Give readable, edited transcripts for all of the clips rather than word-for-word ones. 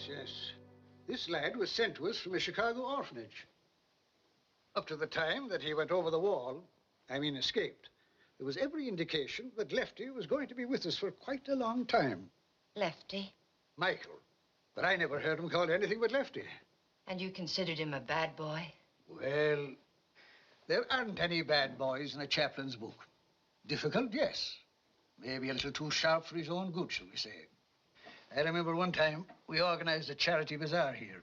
yes. This lad was sent to us from a Chicago orphanage. Up to the time that he went over the wall, escaped, there was every indication that Lefty was going to be with us for quite a long time. Lefty? Michael. But I never heard him called anything but Lefty. And you considered him a bad boy? Well, there aren't any bad boys in a chaplain's book. Difficult, yes. Maybe a little too sharp for his own good, shall we say. I remember one time we organized a charity bazaar here,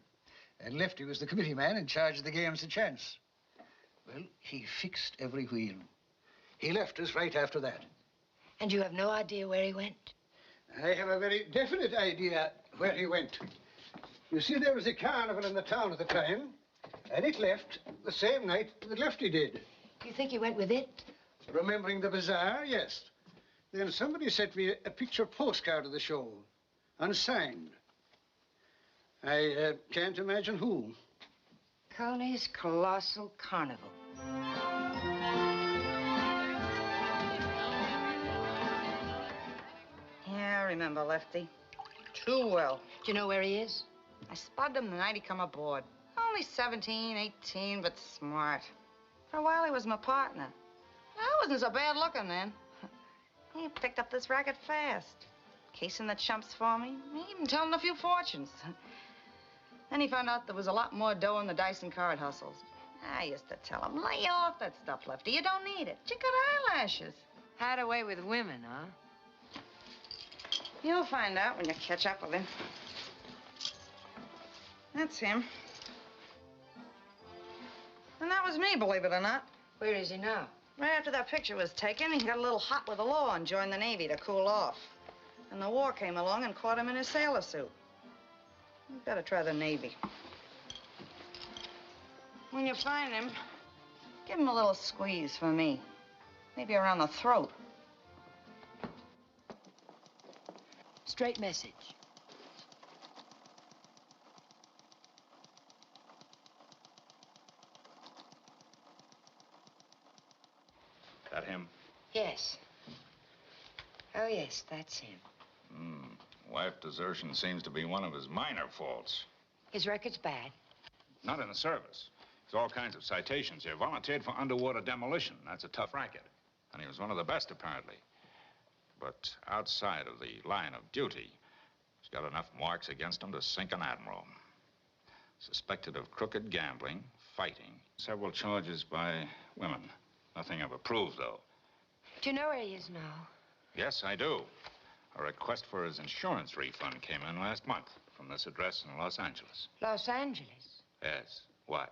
and Lefty was the committee man in charge of the games of chance. Well, he fixed every wheel. He left us right after that. And you have no idea where he went? I have a very definite idea where he went. You see, there was a carnival in the town at the time, and it left the same night that Lefty did. You think he went with it? Remembering the bazaar, yes. Then somebody sent me a picture postcard of the show, unsigned. I can't imagine who. Coney's Colossal Carnival. Yeah, I remember Lefty. Too well. Do you know where he is? I spotted him the night he come aboard. Only 17, 18, but smart. For a while, he was my partner. I wasn't so bad looking then. He picked up this racket fast. Casing the chumps for me, even telling a few fortunes. Then he found out there was a lot more dough in the dice and card hustles. I used to tell him, lay off that stuff, Lefty. You don't need it. You got eyelashes. Had away with women, huh? You'll find out when you catch up with him. That's him. And that was me, believe it or not. Where is he now? Right after that picture was taken, he got a little hot with the law and joined the Navy to cool off. And the war came along and caught him in his sailor suit. You better try the Navy. When you find him, give him a little squeeze for me. Maybe around the throat. Straight message. That him? Yes. Oh, yes, that's him. Wife desertion seems to be one of his minor faults. His record's bad. Not in the service. There's all kinds of citations here. Volunteered for underwater demolition. That's a tough racket. And he was one of the best, apparently. But outside of the line of duty, he's got enough marks against him to sink an admiral. Suspected of crooked gambling, fighting. Several charges by women. Nothing ever proved, though. Do you know where he is now? Yes, I do. A request for his insurance refund came in last month from this address in Los Angeles. Los Angeles? Yes. Why?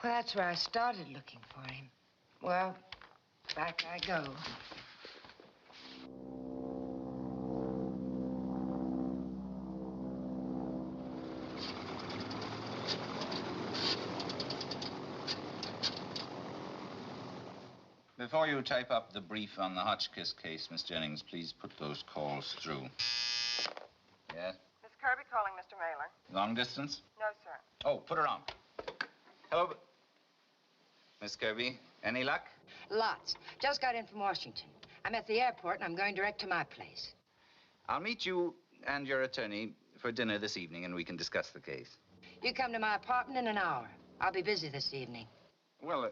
Well, that's where I started looking for him. Well, back I go. Before you type up the brief on the Hotchkiss case, Miss Jennings, please put those calls through. Yes? Miss Kirby calling Mr. Mailer. Long distance? No, sir. Oh, put her on. Hello, Miss Kirby. Any luck? Lots. Just got in from Washington. I'm at the airport, and I'm going direct to my place. I'll meet you and your attorney for dinner this evening, and we can discuss the case. You come to my apartment in an hour. I'll be busy this evening. Well,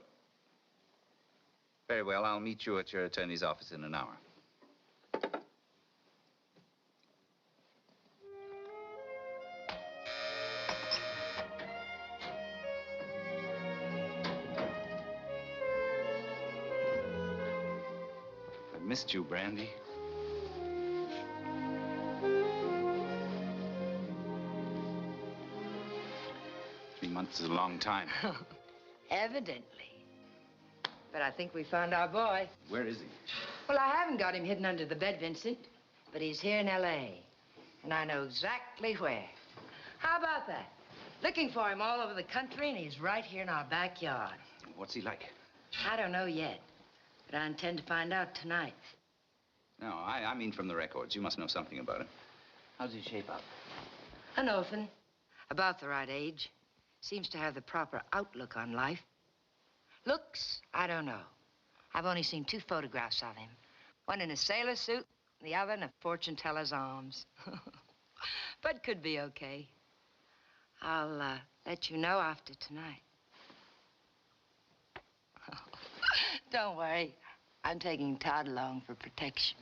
very well. I'll meet you at your attorney's office in an hour. I missed you, Brandy. Three months is a long time. Evidently. But I think we found our boy. Where is he? Well, I haven't got him hidden under the bed, Vincent, but he's here in L.A., and I know exactly where. How about that? Looking for him all over the country, and he's right here in our backyard. What's he like? I don't know yet, but I intend to find out tonight. No, I mean from the records. You must know something about him. How's he shape up? An orphan, about the right age. Seems to have the proper outlook on life. Looks, I don't know. I've only seen 2 photographs of him. One in a sailor suit, the other in a fortune teller's arms. But could be okay. I'll let you know after tonight. Don't worry. I'm taking Todd along for protection.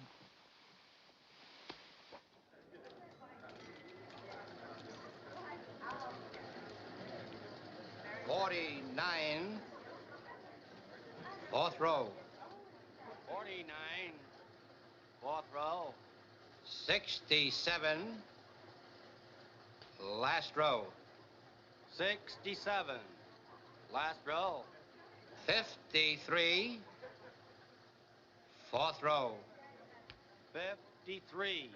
$49. Fourth row. 49. Fourth row. 67. Last row. 67. Last row. 53. Fourth row. 53.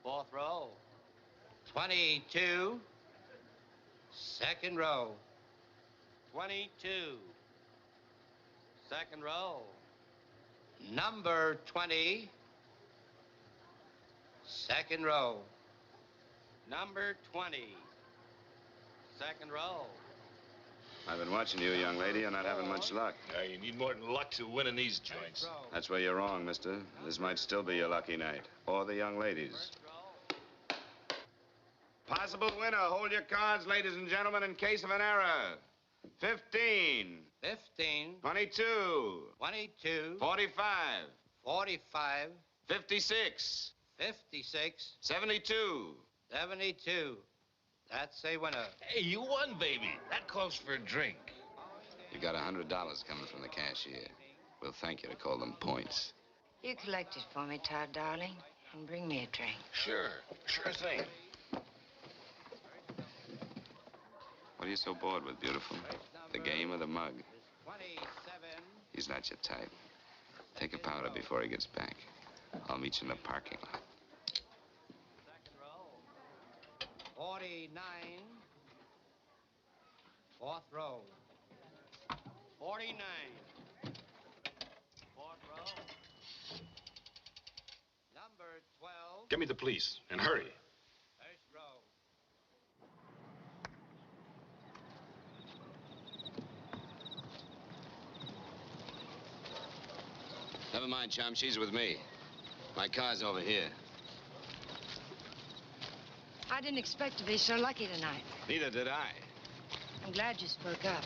Fourth row. 22. Second row. 22. Second row. Number 20. Second row. Number 20. Second row. I've been watching you, young lady. You're not having much luck. You need more than luck to win in these joints. That's where you're wrong, mister. This might still be your lucky night. Or the young ladies. Possible winner. Hold your cards, ladies and gentlemen, in case of an error. 15. 15. 22. 22. 45. 45. 56. 56. 72. 72. That's a winner. Hey, you won, baby. That calls for a drink. You got $100 coming from the cashier. We'll thank you to call them points. You collect it for me, Todd, darling, and bring me a drink. Sure thing. What are you so bored with, beautiful? The game or the mug? 27. He's not your type. Take a powder before he gets back. I'll meet you in the parking lot. Second row. 49. Fourth row. 49. Fourth row. Number 12. Get me the police, and hurry. First row. Never mind, chum. She's with me. My car's over here. I didn't expect to be so lucky tonight. Neither did I. I'm glad you spoke up.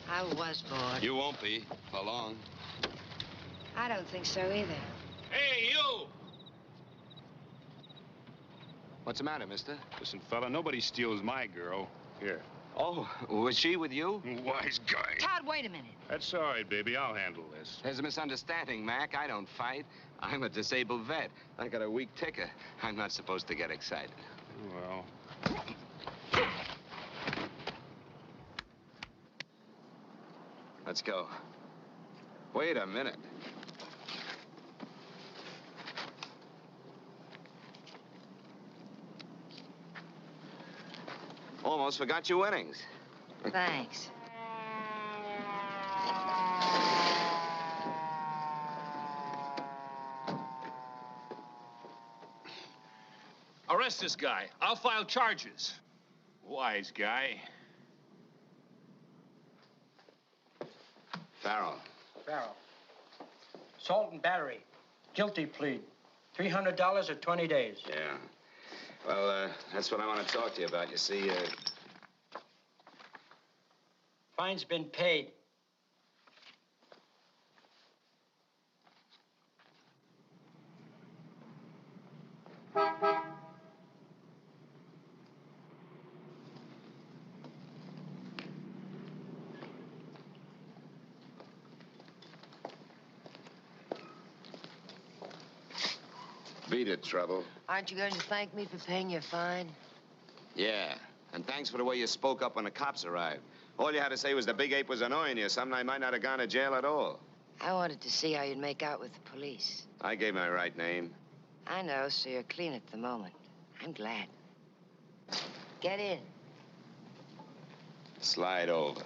I was bored. You won't be for long. I don't think so either. Hey, you! What's the matter, mister? Listen, fella, nobody steals my girl. Here. Oh, was she with you? Wise guy. Todd, wait a minute. That's all right, baby. I'll handle this. There's a misunderstanding, Mac. I don't fight. I'm a disabled vet. I got a weak ticker. I'm not supposed to get excited. Well, let's go. Wait a minute. Almost forgot your winnings. Thanks. arrest this guy. I'll file charges. Wise guy. Farrell. Farrell. Assault and battery. Guilty plea. $300 or 20 days. Yeah. Well, that's what I want to talk to you about. You see, Fine's been paid. beat it, Trouble. Aren't you going to thank me for paying your fine? Yeah. And thanks for the way you spoke up when the cops arrived. All you had to say was the big ape was annoying you. Something I might not have gone to jail at all. I wanted to see how you'd make out with the police. I gave my right name. I know, so you're clean at the moment. I'm glad. Get in. Slide over.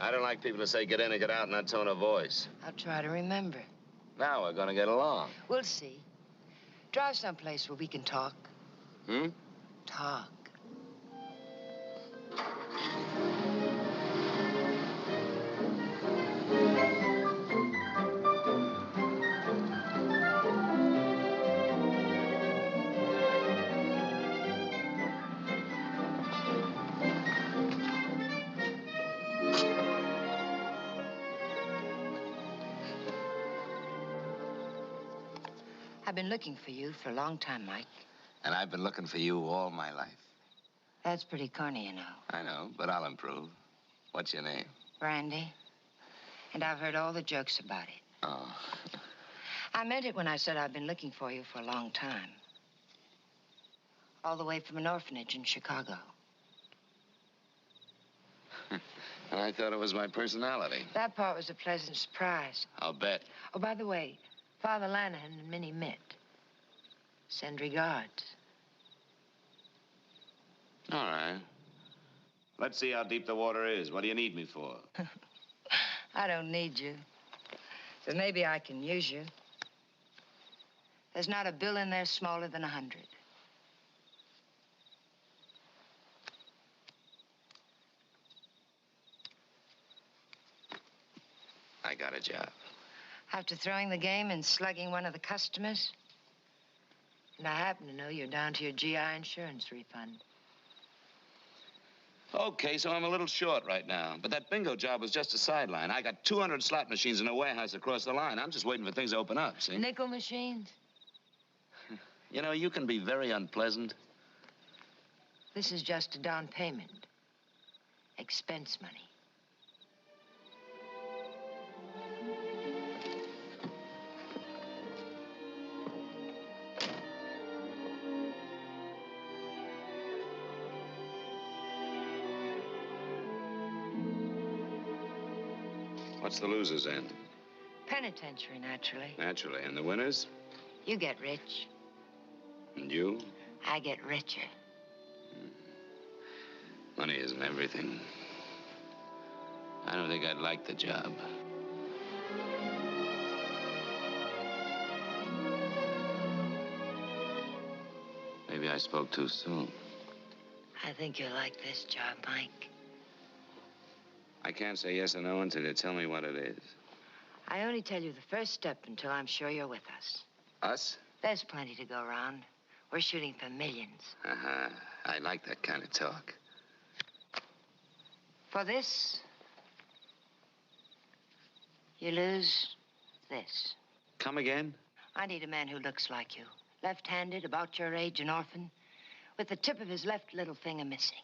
I don't like people to say get in and get out in that tone of voice. I'll try to remember. Now we're gonna get along. We'll see. Drive someplace where we can talk. Hmm? Talk. I've been looking for you for a long time, Mike. And I've been looking for you all my life. That's pretty corny, you know. I know, but I'll improve. What's your name? Brandy. And I've heard all the jokes about it. Oh. I meant it when I said I've been looking for you for a long time. All the way from an orphanage in Chicago. And I thought it was my personality. That part was a pleasant surprise. I'll bet. Oh, by the way, Father Lanahan and Minnie Mitt. Send regards. All right. Let's see how deep the water is. What do you need me for? I don't need you. So maybe I can use you. There's not a bill in there smaller than 100. I got a job. After throwing the game and slugging one of the customers? And I happen to know you're down to your GI insurance refund. Okay, so I'm a little short right now. But that bingo job was just a sideline. I got 200 slot machines in a warehouse across the line. I'm just waiting for things to open up, see? Nickel machines? You know, you can be very unpleasant. This is just a down payment. Expense money. What's the loser's end? Penitentiary, naturally. Naturally. And the winners? You get rich. And you? I get richer. Money isn't everything. I don't think I'd like the job. Maybe I spoke too soon. I think you'll like this job, Mike. I can't say yes or no until you tell me what it is. I only tell you the first step until I'm sure you're with us. Us? There's plenty to go around. We're shooting for millions. Uh-huh. I like that kind of talk. For this, you lose this. Come again? I need a man who looks like you. Left-handed, about your age, an orphan, with the tip of his left little finger missing.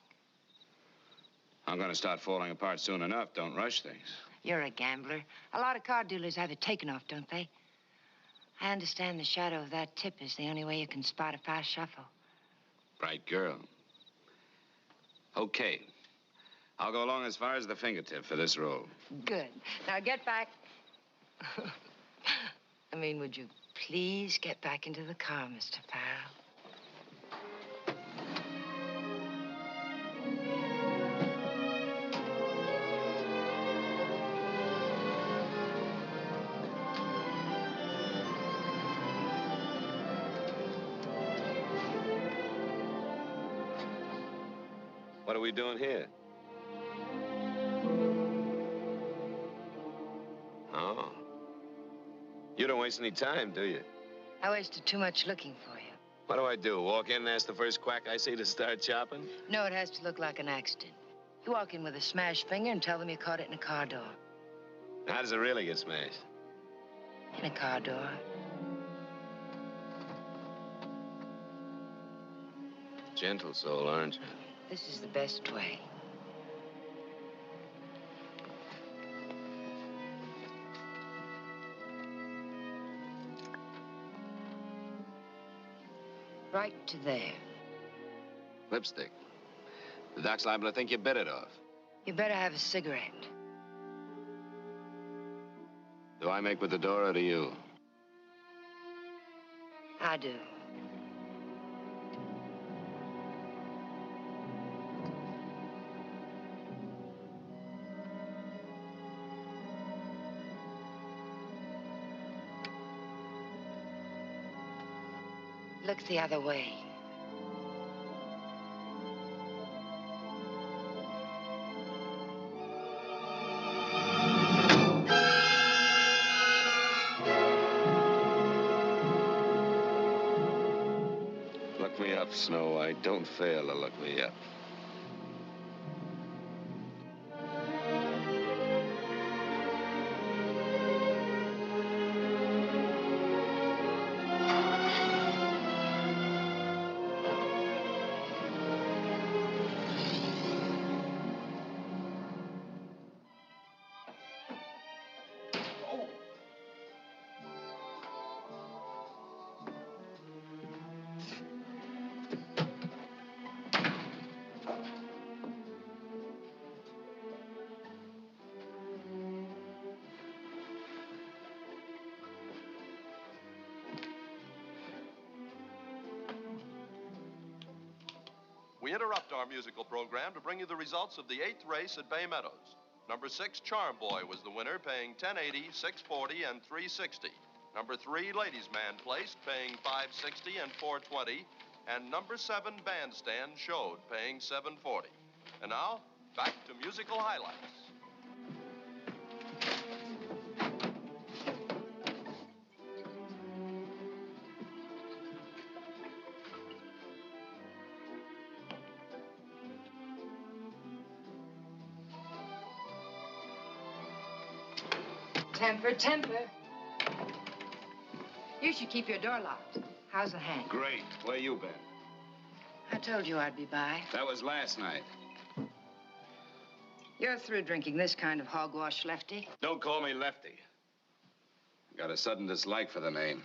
I'm going to start falling apart soon enough. Don't rush things. You're a gambler. A lot of card dealers have it taken off, don't they? I understand the shadow of that tip is the only way you can spot a fast shuffle. Bright girl. Okay. I'll go along as far as the fingertip for this role. Good. Now get back. I mean, would you please get back into the car, Mr. Farrell? What are we doing here? Oh. You don't waste any time, do you? I wasted too much looking for you. What do I do? Walk in and ask the first quack I see to start chopping? No, it has to look like an accident. You walk in with a smashed finger and tell them you caught it in a car door. How does it really get smashed? In a car door. Gentle soul, aren't you? This is the best way. Right to there. Lipstick. The doc's liable to think you bit it off. You better have a cigarette. Do I make with the door or do you? I do. Look the other way. Look me up, Snow White. Don't fail to look me up. We interrupt our musical program to bring you the results of the 8th race at Bay Meadows. Number 6, Charm Boy, was the winner, paying $10.80, $6.40, and $3.60. Number 3, Ladies Man, placed, paying $5.60 and $4.20. And number 7, Bandstand, showed, paying $7.40. And now, back to musical highlights. Temper, temper. You should keep your door locked. How's the hand? Great. Where you been? I told you I'd be by. That was last night. You're through drinking this kind of hogwash, Lefty. Don't call me Lefty. Got a sudden dislike for the name.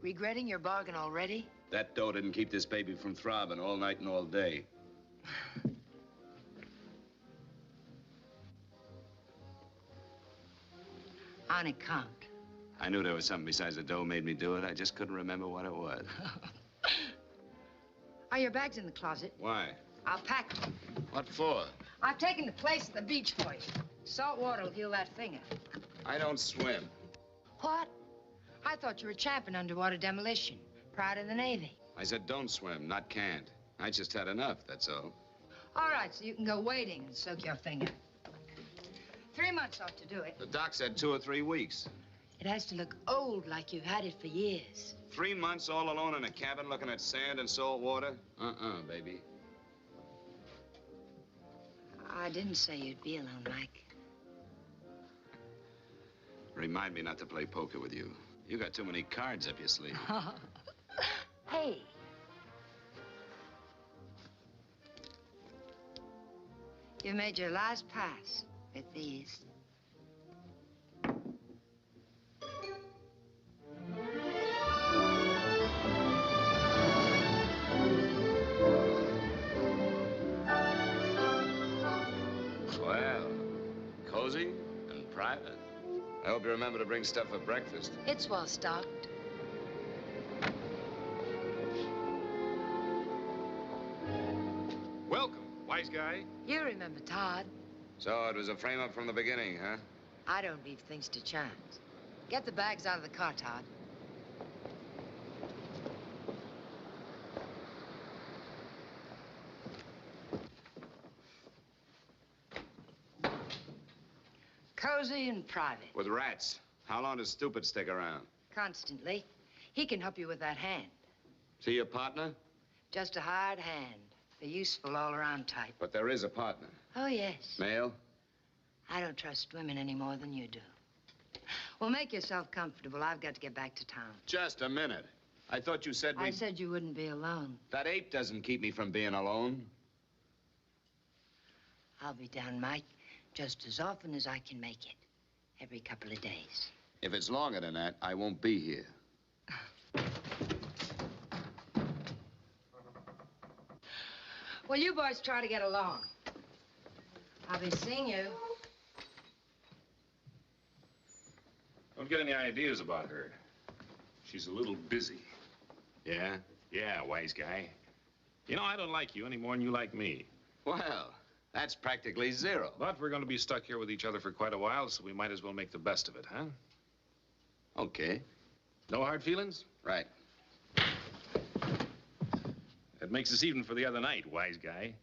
Regretting your bargain already? That dough didn't keep this baby from throbbing all night and all day. On account. I knew there was something besides the dough made me do it. I just couldn't remember what it was. Are your bags in the closet? Why? I'll pack them. What for? I've taken the place at the beach for you. Salt water will heal that finger. I don't swim. What? I thought you were a champ in underwater demolition. Proud of the Navy. I said don't swim, not can't. I just had enough, that's all. All right, so you can go wading and soak your finger. 3 months ought to do it. The doc said 2 or 3 weeks. It has to look old, like you've had it for years. 3 months all alone in a cabin looking at sand and salt water? Baby. I didn't say you'd be alone, Mike. Remind me not to play poker with you. You got too many cards up your sleeve. Hey. You've made your last pass with these. Well, cozy and private. I hope you remember to bring stuff for breakfast. It's well stocked. Welcome, wise guy. You remember Todd. So it was a frame-up from the beginning, huh? I don't leave things to chance. Get the bags out of the car, Todd. Cozy and private. With rats. How long does Stupid stick around? Constantly. He can help you with that hand. See your partner? Just a hired hand. A useful all-around type. But there is a partner. Oh, yes. Male? I don't trust women any more than you do. Well, make yourself comfortable. I've got to get back to town. Just a minute. I thought you said we... I said you wouldn't be alone. That ape doesn't keep me from being alone. I'll be down, Mike, just as often as I can make it. Every couple of days. If it's longer than that, I won't be here. Well, you boys try to get along. I'll be seeing you. Don't get any ideas about her. She's a little busy. Yeah? Yeah, wise guy. You know, I don't like you any more than you like me. Well, that's practically zero. But we're going to be stuck here with each other for quite a while, so we might as well make the best of it, huh? Okay. No hard feelings? Right. That makes us even for the other night, wise guy.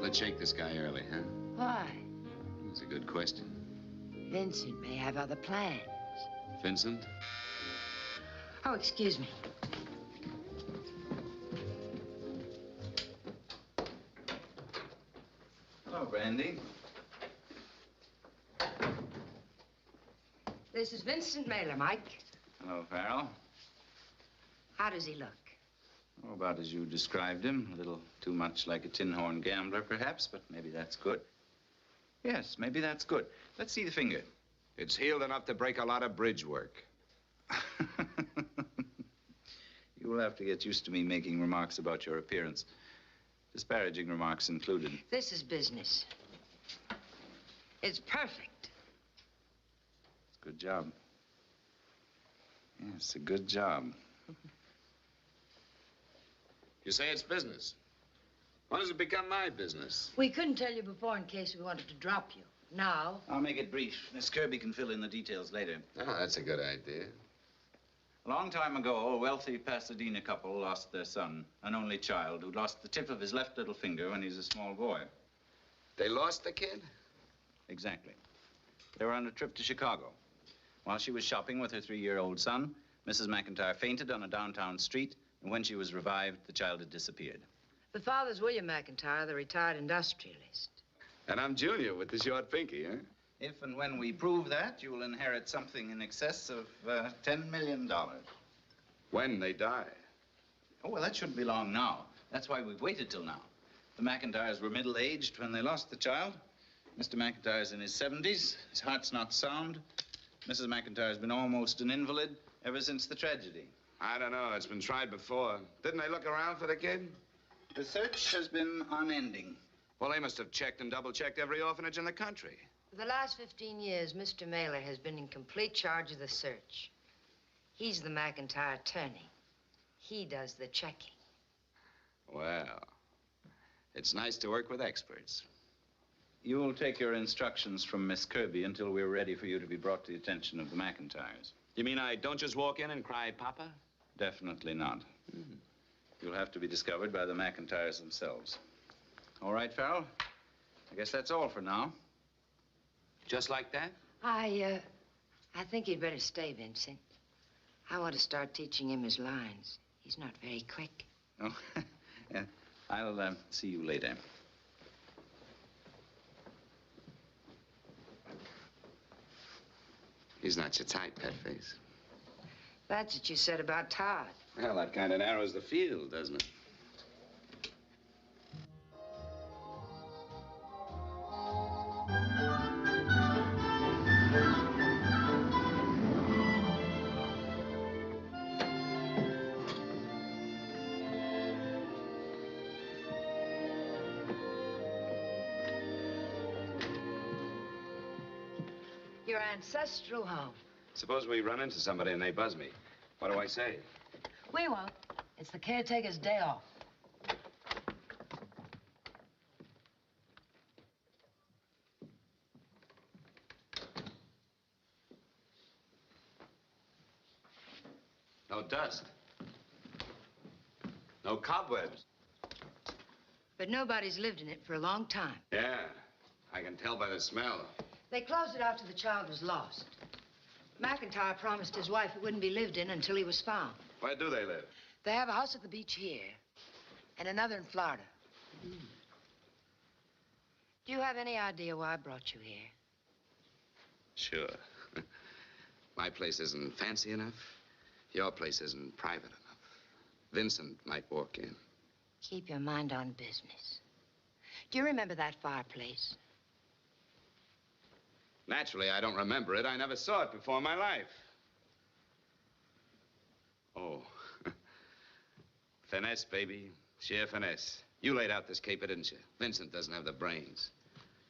Let's shake this guy early, huh? Why? That's a good question. Vincent may have other plans. Vincent? Oh, excuse me. Hello, Brandy. This is Vincent Mailer, Mike. Hello, Farrell. How does he look? Oh, about as you described him. A little too much like a tin horn gambler, perhaps, but maybe that's good. Yes, maybe that's good. Let's see the finger. It's healed enough to break a lot of bridge work. You will have to get used to me making remarks about your appearance. Disparaging remarks included. This is business. It's perfect. It's a good job. Yes, a good job. You say it's business. When does it become my business? We couldn't tell you before in case we wanted to drop you. Now? I'll make it brief. Miss Kirby can fill in the details later. Oh, that's a good idea. A long time ago, a wealthy Pasadena couple lost their son, an only child, who lost the tip of his left little finger when he was a small boy. They lost the kid? Exactly. They were on a trip to Chicago. While she was shopping with her 3-year-old son, Mrs. McIntyre fainted on a downtown street, and when she was revived, the child had disappeared. The father's William McIntyre, the retired industrialist. And I'm Junior with the short pinky, huh? If and when we prove that, you will inherit something in excess of $10 million. When they die. Oh, well, that shouldn't be long now. That's why we've waited till now. The McIntyres were middle-aged when they lost the child. Mr. McIntyre's in his 70s. His heart's not sound. Mrs. McIntyre's been almost an invalid ever since the tragedy. I don't know. It's been tried before. Didn't they look around for the kid? The search has been unending. Well, they must have checked and double-checked every orphanage in the country. For the last 15 years, Mr. Mailer has been in complete charge of the search. He's the McIntyre attorney. He does the checking. Well, it's nice to work with experts. You will take your instructions from Miss Kirby until we're ready for you to be brought to the attention of the McIntyres. You mean I don't just walk in and cry, Papa? Definitely not. You'll have to be discovered by the McIntyres themselves. All right, Farrell? I guess that's all for now. Just like that? I think you'd better stay, Vincent. I want to start teaching him his lines. He's not very quick. Oh, yeah. I'll see you later. He's not your type, pet face. That's what you said about Todd. Well, that kind of narrows the field, doesn't it? Your ancestral home. Suppose we run into somebody and they buzz me. What do I say? We won't. It's the caretaker's day off. No dust. No cobwebs. But nobody's lived in it for a long time. Yeah, I can tell by the smell. They closed it after the child was lost. McIntyre promised his wife it wouldn't be lived in until he was found. Where do they live? They have a house at the beach here and another in Florida. Do you have any idea why I brought you here? Sure. My place isn't fancy enough. Your place isn't private enough. Vincent might walk in. Keep your mind on business. Do you remember that fireplace? Naturally, I don't remember it. I never saw it before in my life. Oh. Finesse, baby. Sheer finesse. You laid out this caper, didn't you? Vincent doesn't have the brains.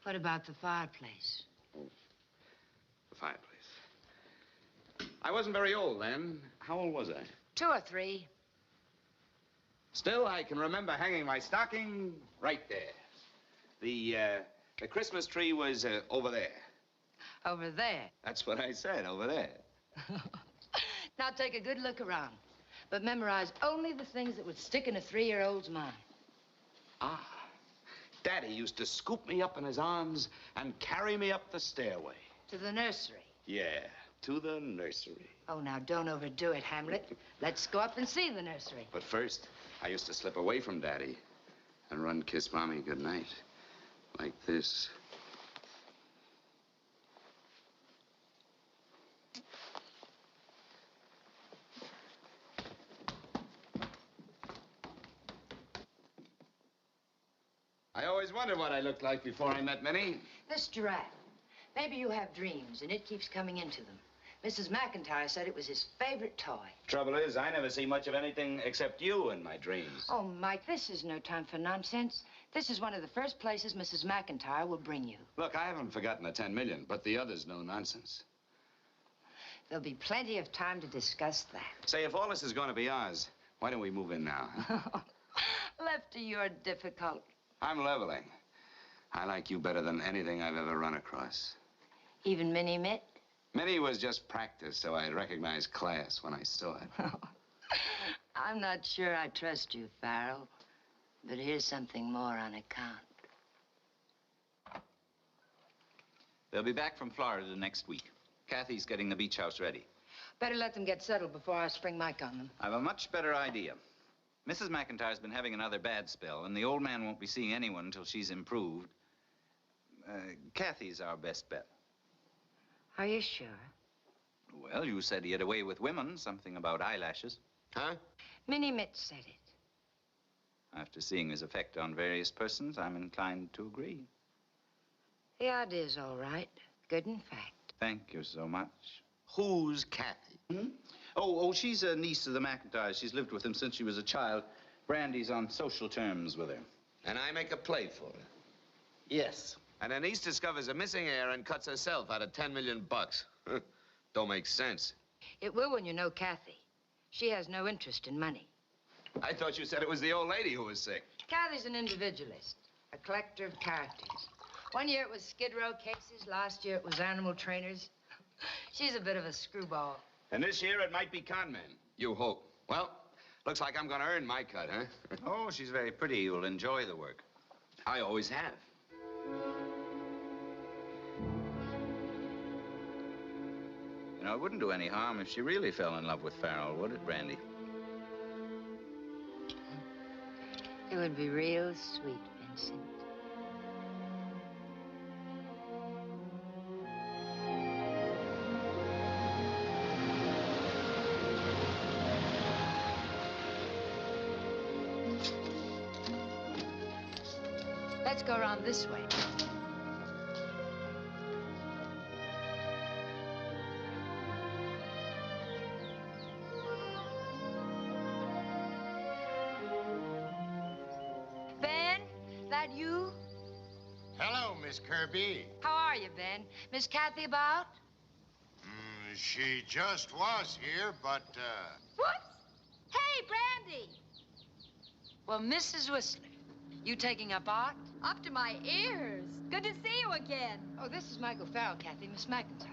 What about the fireplace? Oh. The fireplace. I wasn't very old then. How old was I? 2 or 3. Still, I can remember hanging my stocking right there. The Christmas tree was over there. Over there. That's what I said, over there. Now take a good look around, but memorize only the things that would stick in a 3-year-old's mind. Ah, Daddy used to scoop me up in his arms and carry me up the stairway. To the nursery. Yeah, to the nursery. Oh, now, don't overdo it, Hamlet. Let's go up and see the nursery. But first, I used to slip away from Daddy and run kiss Mommy goodnight. Like this. I always wondered what I looked like before I met Minnie. This giraffe. Maybe you have dreams, and it keeps coming into them. Mrs. McIntyre said it was his favorite toy. Trouble is, I never see much of anything except you in my dreams. Oh, Mike, this is no time for nonsense. This is one of the first places Mrs. McIntyre will bring you. Look, I haven't forgotten the 10 million, but the other's no nonsense. There'll be plenty of time to discuss that. Say, if all this is going to be ours, why don't we move in now? Huh? Lefty, you're difficult. I'm leveling. I like you better than anything I've ever run across. Even Minnie Mitt? Minnie was just practice, so I'd recognize class when I saw it. I'm not sure I trust you, Farrell. But here's something more on account. They'll be back from Florida next week. Kathy's getting the beach house ready. Better let them get settled before I spring Mike on them. I have a much better idea. Mrs. McIntyre's been having another bad spell, and the old man won't be seeing anyone until she's improved. Kathy's our best bet. Are you sure? Well, you said he had a way with women, something about eyelashes. Huh? Minnie Mitt said it. After seeing his effect on various persons, I'm inclined to agree. The idea's all right. Good in fact. Thank you so much. Who's Kathy? Hmm? Oh, she's a niece of the McIntyres. She's lived with him since she was a child. Brandy's on social terms with her. And I make a play for her. Yes. And her niece discovers a missing heir and cuts herself out of 10 million bucks. Don't make sense. It will when you know Kathy. She has no interest in money. I thought you said it was the old lady who was sick. Kathy's an individualist, a collector of characters. One year it was Skid Row cases, last year it was animal trainers. She's a bit of a screwball. And this year it might be con men. You hope. Well, looks like I'm gonna earn my cut, huh? Oh, she's very pretty. You'll enjoy the work. I always have. You know, it wouldn't do any harm if she really fell in love with Farrell, would it, Brandy? It would be real sweet, Vincent. Let's go around this way. Ben, that you? Hello, Miss Kirby. How are you, Ben? Miss Kathy about? She just was here, but, What? Hey, Brandy! Well, Mrs. Whistler, you taking up art? Up to my ears. Good to see you again. Oh, this is Michael Farrell, Kathy, Miss McIntyre.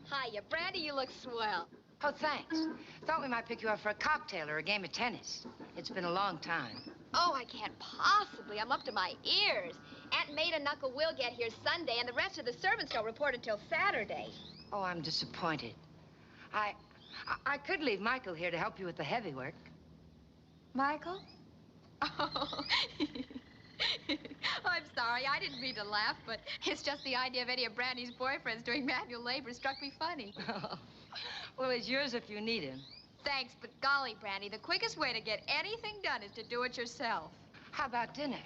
Hiya, Brandy, you look swell. Oh, thanks. Thought we might pick you up for a cocktail or a game of tennis. It's been a long time. Oh, I can't possibly. I'm up to my ears. Aunt Maid and Uncle Will get here Sunday, and the rest of the servants don't report until Saturday. Oh, I'm disappointed. I could leave Michael here to help you with the heavy work. Michael? Oh. I'm sorry. I didn't mean to laugh, but it's just the idea of any of Brandy's boyfriends doing manual labor struck me funny. Well, he's yours if you need him. Thanks, but golly, Brandy, the quickest way to get anything done is to do it yourself. How about dinner?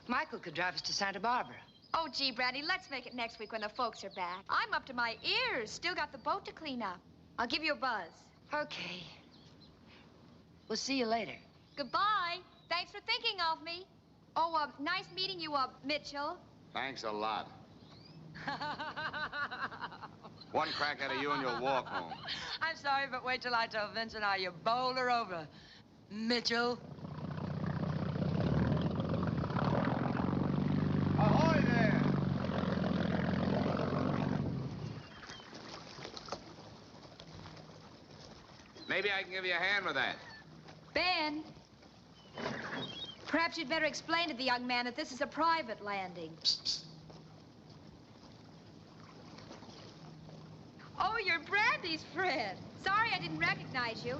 Michael could drive us to Santa Barbara. Oh, gee, Brandy, let's make it next week when the folks are back. I'm up to my ears. Still got the boat to clean up. I'll give you a buzz. Okay. We'll see you later. Goodbye. Thanks for thinking of me. Oh, nice meeting you, Mitchell. Thanks a lot. One crack out of you and you'll walk home. I'm sorry, but wait till I tell Vincent how you bowled her over, Mitchell. ahoy there! Maybe I can give you a hand with that. Ben. Perhaps you'd better explain to the young man that this is a private landing. Psst, psst. Oh, you're Brandy's friend. Sorry I didn't recognize you.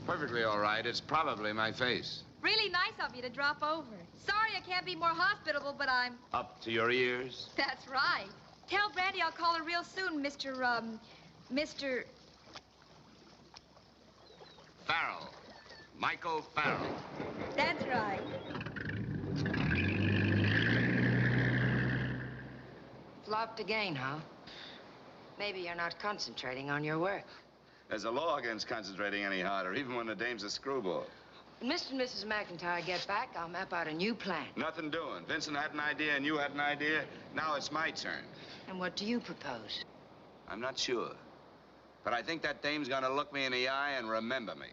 Perfectly all right. It's probably my face. Really nice of you to drop over. Sorry I can't be more hospitable, but I'm... Up to your ears? That's right. Tell Brandy I'll call her real soon, Mr. Farrell. Michael Farrell. That's right. Flopped again, huh? Maybe you're not concentrating on your work. There's a law against concentrating any harder, even when the dame's a screwball. When Mr. and Mrs. McIntyre get back, I'll map out a new plan. Nothing doing. Vincent had an idea and you had an idea. Now it's my turn. And what do you propose? I'm not sure. But I think that dame's gonna look me in the eye and remember me.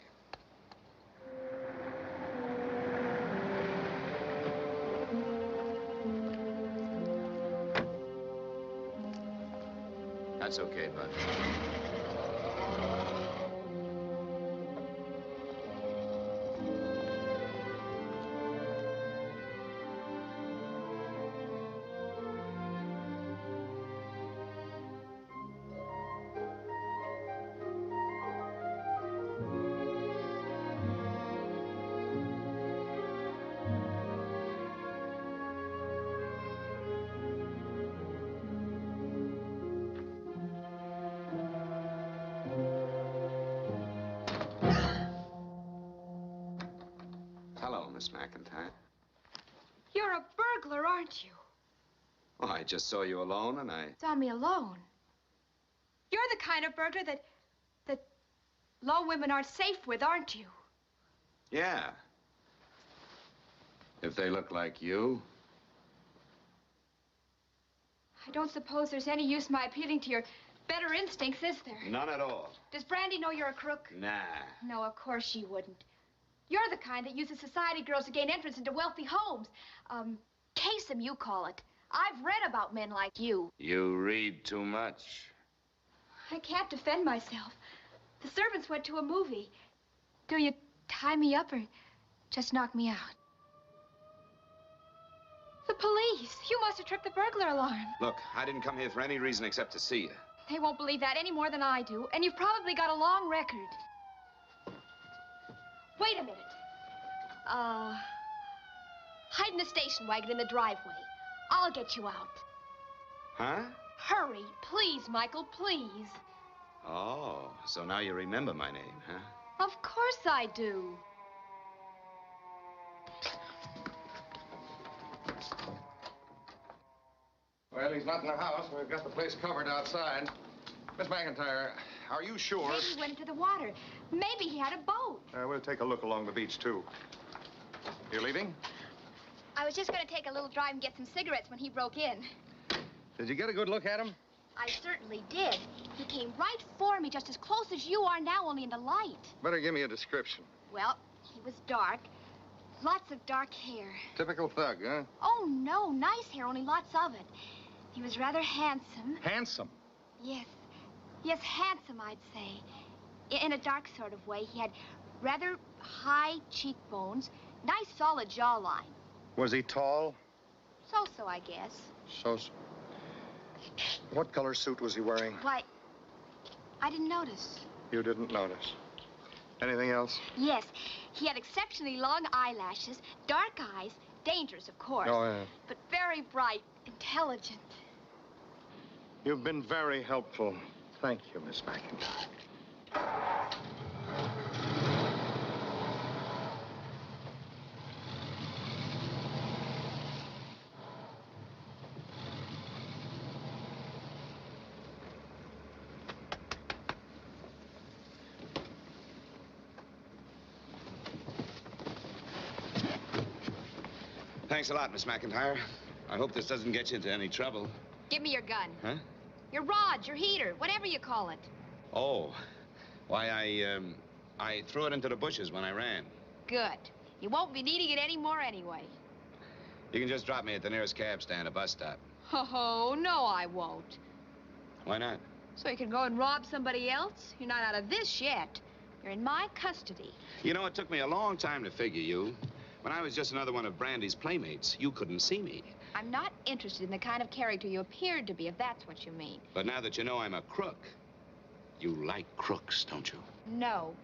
That's okay, bud. Hello, Miss McIntyre. You're a burglar, aren't you? Well, I just saw you alone and I... Saw me alone. You're the kind of burglar that low women aren't safe with, aren't you? Yeah. If they look like you. I don't suppose there's any use my appealing to your better instincts, is there? None at all. Does Brandy know you're a crook? Nah. No, of course she wouldn't. You're the kind that uses society girls to gain entrance into wealthy homes. Case 'em, you call it. I've read about men like you. You read too much. I can't defend myself. The servants went to a movie. Do you tie me up or just knock me out? The police. You must have tripped the burglar alarm. Look, I didn't come here for any reason except to see you. They won't believe that any more than I do, and you've probably got a long record. Wait a minute. Hide in the station wagon in the driveway. I'll get you out. Huh? Hurry, please, Michael, please. Oh, so now you remember my name, huh? Of course I do. Well, he's not in the house. We've got the place covered outside. Miss McIntyre, are you sure? Maybe he went into the water. Maybe he had a boat. We'll take a look along the beach, too. You leaving? I was just going to take a little drive and get some cigarettes when he broke in. Did you get a good look at him? I certainly did. He came right for me, just as close as you are now, only in the light. Better give me a description. Well, he was dark. Lots of dark hair. Typical thug, huh? Oh, no. Nice hair, only lots of it. He was rather handsome. Handsome? Yes. Yes, handsome, I'd say. In a dark sort of way. He had rather high cheekbones, nice solid jawline. Was he tall? So-so, I guess. So-so. What color suit was he wearing? Why, I didn't notice. You didn't notice. Anything else? Yes, he had exceptionally long eyelashes, dark eyes, dangerous, of course. Oh, yeah. But very bright, intelligent. You've been very helpful. Thank you, Miss McIntyre. Thanks a lot, Miss McIntyre. I hope this doesn't get you into any trouble. Give me your gun. Huh? Your rod, your heater, whatever you call it. Oh. Why, I threw it into the bushes when I ran. Good. You won't be needing it anymore anyway. You can just drop me at the nearest cab stand, a bus stop. Oh, no, I won't. Why not? So you can go and rob somebody else? You're not out of this yet. You're in my custody. You know, it took me a long time to figure you. When I was just another one of Brandy's playmates, you couldn't see me. I'm not interested in the kind of character you appeared to be, if that's what you mean. But now that you know I'm a crook, you like crooks, don't you? No,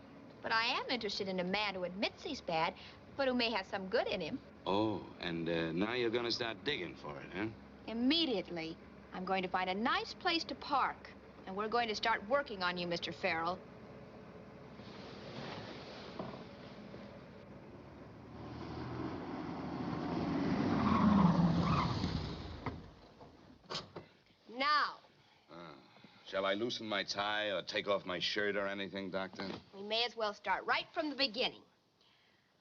but I am interested in a man who admits he's bad, but who may have some good in him. Oh, and now you're gonna start digging for it, huh? Immediately. I'm going to find a nice place to park, and we're going to start working on you, Mr. Farrell. Now. Shall I loosen my tie or take off my shirt or anything, Doctor? We may as well start right from the beginning.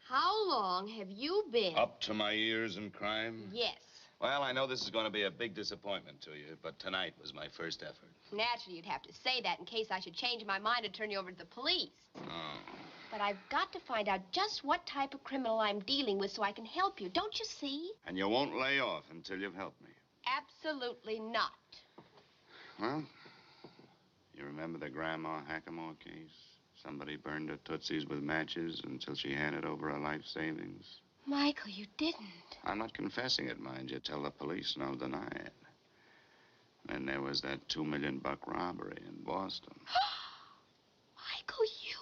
How long have you been... Up to my ears in crime? Yes. Well, I know this is going to be a big disappointment to you, but tonight was my first effort. Naturally, you'd have to say that in case I should change my mind and turn you over to the police. Oh. But I've got to find out just what type of criminal I'm dealing with so I can help you. Don't you see? And you won't lay off until you've helped me. Absolutely not. Well, you remember the Grandma Hackamore case? Somebody burned her Tootsies with matches until she handed over her life savings. Michael, you didn't. I'm not confessing it, mind you. Tell the police and I'll deny it. Then there was that $2 million robbery in Boston. Michael, you...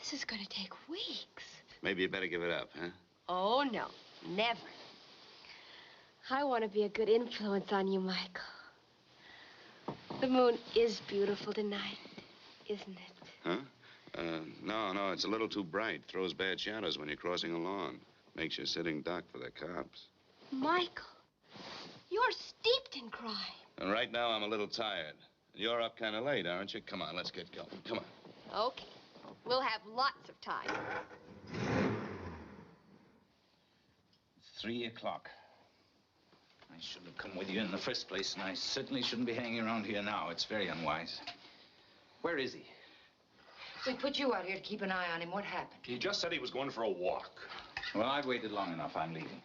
This is going to take weeks. Maybe you better give it up, huh? Oh, no. Never. I want to be a good influence on you, Michael. The moon is beautiful tonight, isn't it? Huh? No, it's a little too bright. Throws bad shadows when you're crossing a lawn. Makes you sitting duck for the cops. Michael, you're steeped in crime. And right now I'm a little tired. You're up kind of late, aren't you? Come on, let's get going. Come on. Okay. We'll have lots of time. 3 o'clock. I shouldn't have come with you in the first place, and I certainly shouldn't be hanging around here now. It's very unwise. Where is he? We put you out here to keep an eye on him. What happened? He just said he was going for a walk. Well, I've waited long enough. I'm leaving.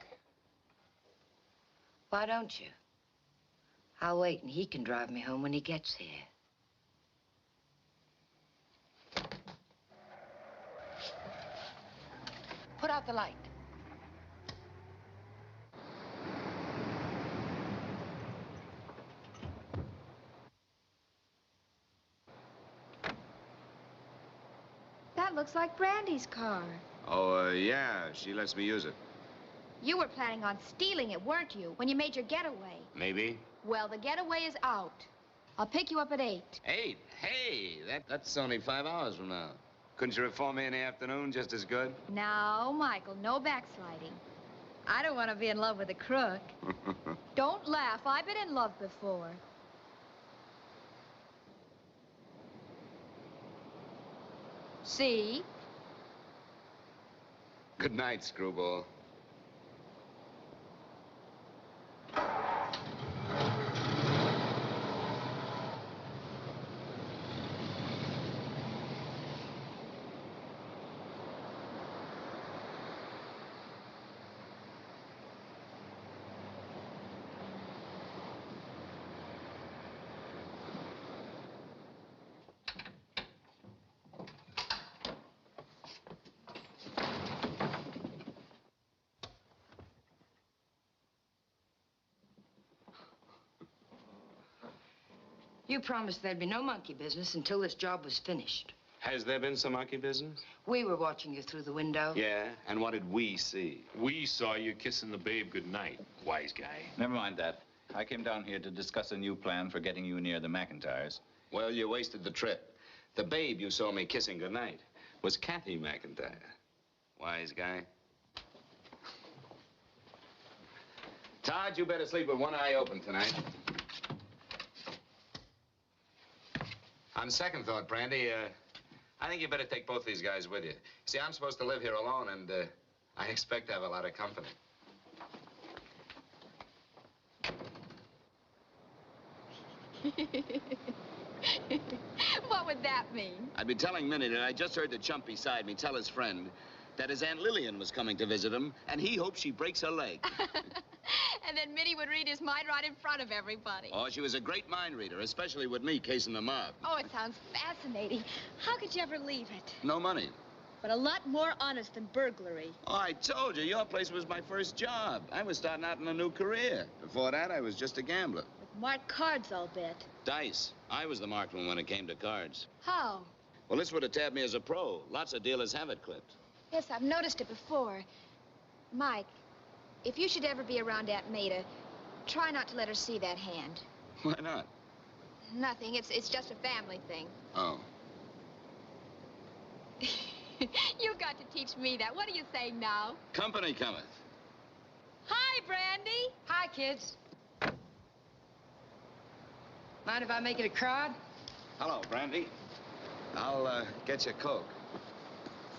Why don't you? I'll wait, and he can drive me home when he gets here. Put out the light. That looks like Brandy's car. Oh, yeah, she lets me use it. You were planning on stealing it, weren't you, when you made your getaway? Maybe. Well, the getaway is out. I'll pick you up at 8. 8? Hey, that's only 5 hours from now. Couldn't you reform me in the afternoon just as good? Now, Michael, no backsliding. I don't want to be in love with a crook. Don't laugh. I've been in love before. See? Good night, screwball. You promised there'd be no monkey business until this job was finished. Has there been some monkey business? We were watching you through the window. Yeah, and what did we see? We saw you kissing the babe goodnight, wise guy. Never mind that. I came down here to discuss a new plan for getting you near the McIntyres. Well, you wasted the trip. The babe you saw me kissing goodnight was Kathy McIntyre. Wise guy. Todd, you better sleep with one eye open tonight. On second thought, Brandy, I think you better take both these guys with you. See, I'm supposed to live here alone, and I expect to have a lot of company. What would that mean? I'd be telling Minnie that I just heard the chump beside me tell his friend that his Aunt Lillian was coming to visit him, and he hopes she breaks her leg. And then Minnie would read his mind right in front of everybody. Oh, she was a great mind reader, especially with me casing the mob. Oh, it sounds fascinating. How could you ever leave it? No money. but a lot more honest than burglary. Oh, I told you, your place was my first job. I was starting out in a new career. Before that, I was just a gambler. With marked cards, I'll bet. Dice. I was the marksman when it came to cards. How? Well, this would have tabbed me as a pro. Lots of dealers have it clipped. Yes, I've noticed it before. Mike, if you should ever be around Aunt Maida, try not to let her see that hand. Why not? Nothing. It's just a family thing. Oh. You've got to teach me that. What are you saying now? Company cometh. Hi, Brandy. Hi, kids. Mind if I make it a crowd? Hello, Brandy. I'll get you a Coke.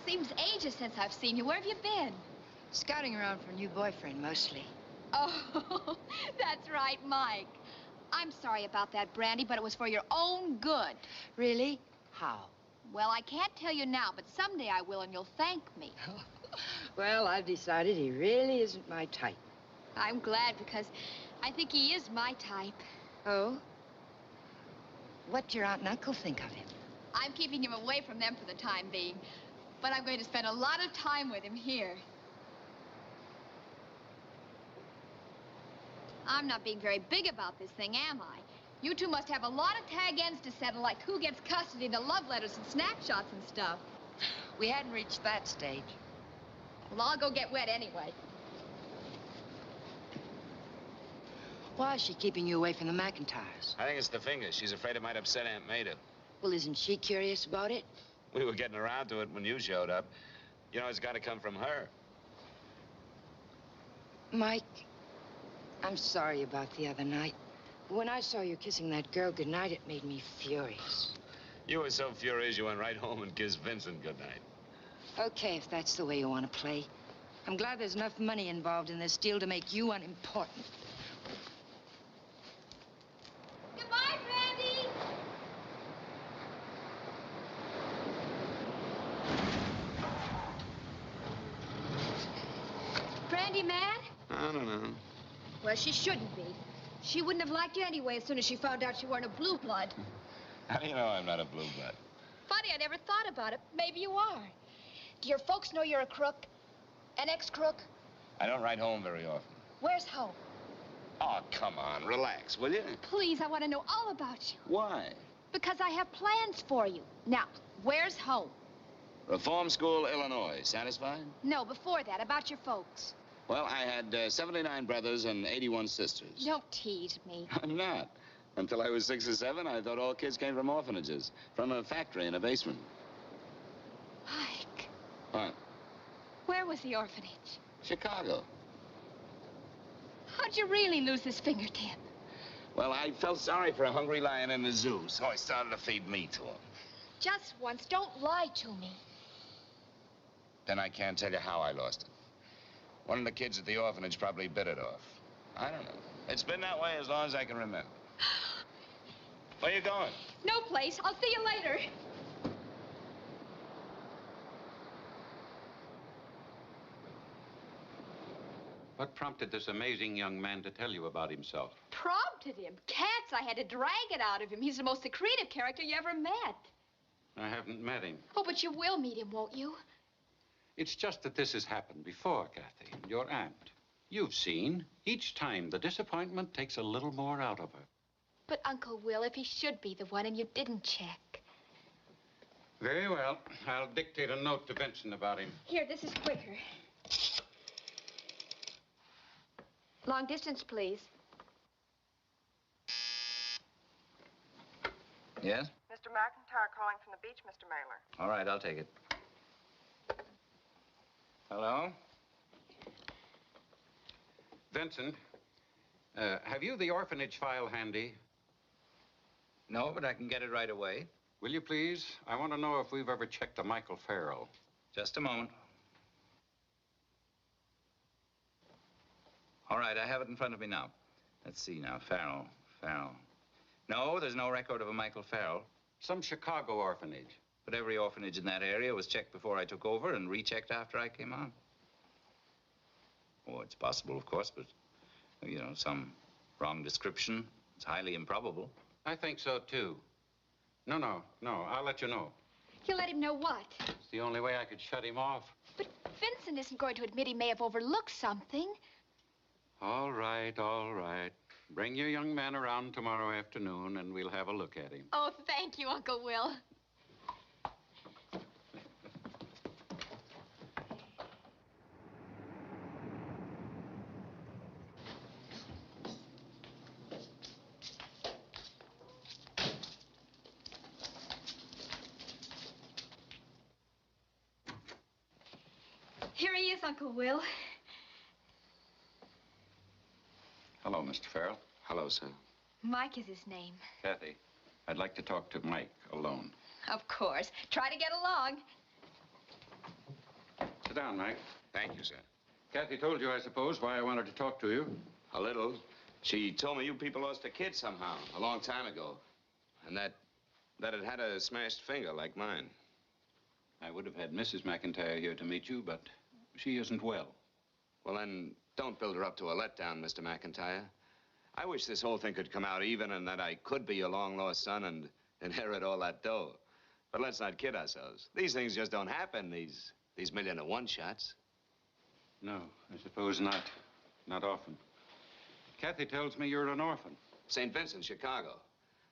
Seems ages since I've seen you. Where have you been? Scouting around for a new boyfriend, mostly. Oh, that's right, Mike. I'm sorry about that, Brandy, but it was for your own good. Really? How? Well, I can't tell you now, but someday I will, and you'll thank me. Well, I've decided he really isn't my type. I'm glad, because I think he is my type. Oh? What'd your aunt and uncle think of him? I'm keeping him away from them for the time being, but I'm going to spend a lot of time with him here. I'm not being very big about this thing, am I? You two must have a lot of tag ends to settle, like who gets custody, the love letters and snapshots and stuff. We hadn't reached that stage. Well, I'll go get wet anyway. Why is she keeping you away from the McIntyres? I think it's the finger. She's afraid it might upset Aunt Maida. Well, isn't she curious about it? We were getting around to it when you showed up. You know, it's got to come from her. Mike, I'm sorry about the other night. When I saw you kissing that girl goodnight, it made me furious. You were so furious you went right home and kissed Vincent goodnight. Okay, if that's the way you want to play. I'm glad there's enough money involved in this deal to make you unimportant. Goodbye, Brandy! Brandy mad? I don't know. Well, she shouldn't be. She wouldn't have liked you anyway as soon as she found out you weren't a blue blood. How do you know I'm not a blue blood? Funny, I never thought about it. Maybe you are. Do your folks know you're a crook? An ex-crook? I don't write home very often. Where's home? Oh, come on. Relax, will you? Please, I want to know all about you. Why? Because I have plans for you. Now, where's home? Reform School, Illinois. Satisfied? No, before that, about your folks. Well, I had 79 brothers and 81 sisters. Don't tease me. I'm not. Until I was 6 or 7, I thought all kids came from orphanages, from a factory in a basement. Mike. What? Where was the orphanage? Chicago. How'd you really lose this fingertip? Well, I felt sorry for a hungry lion in the zoo, so I started to feed meat to him. Just once. Don't lie to me. Then I can't tell you how I lost it. One of the kids at the orphanage probably bit it off. I don't know. It's been that way as long as I can remember. Where you going? No place. I'll see you later. What prompted this amazing young man to tell you about himself? Prompted him. Cats, I had to drag it out of him. He's the most secretive character you ever met. I haven't met him. Oh, but you will meet him, won't you? It's just that this has happened before, Kathy, your aunt. You've seen. Each time, the disappointment takes a little more out of her. But Uncle Will, if he should be the one and you didn't check. Very well. I'll dictate a note to Vincent about him. Here, this is quicker. Long distance, please. Yes? Mr. McIntyre calling from the beach, Mr. Mailer. All right, I'll take it. Hello? Vincent, have you the orphanage file handy? No, but I can get it right away. Will you please? I want to know if we've ever checked a Michael Farrell. Just a moment. All right, I have it in front of me now. Let's see now. Farrell. No, there's no record of a Michael Farrell. Some Chicago orphanage. But every orphanage in that area was checked before I took over and rechecked after I came on. Oh, it's possible, of course, but, you know, some wrong description. It's highly improbable. I think so, too. No, I'll let you know. You'll let him know what? It's the only way I could shut him off. But Vincent isn't going to admit he may have overlooked something. All right, all right. Bring your young man around tomorrow afternoon, and we'll have a look at him. Oh, thank you, Uncle Will. Here he is, Uncle Will. Hello, Mr. Farrell. Hello, sir. Mike is his name. Kathy, I'd like to talk to Mike alone. Of course. Try to get along. Sit down, Mike. Thank you, sir. Kathy told you, I suppose, why I wanted to talk to you. A little. She told me you people lost a kid somehow, a long time ago. And that it had a smashed finger like mine. I would have had Mrs. McIntyre here to meet you, but she isn't well. Well, then, don't build her up to a letdown, Mr. McIntyre. I wish this whole thing could come out even and that I could be your long-lost son and inherit all that dough. But let's not kid ourselves. These things just don't happen, these million-to-one shots. No, I suppose not. Not often. Kathy tells me you're an orphan. St. Vincent, Chicago.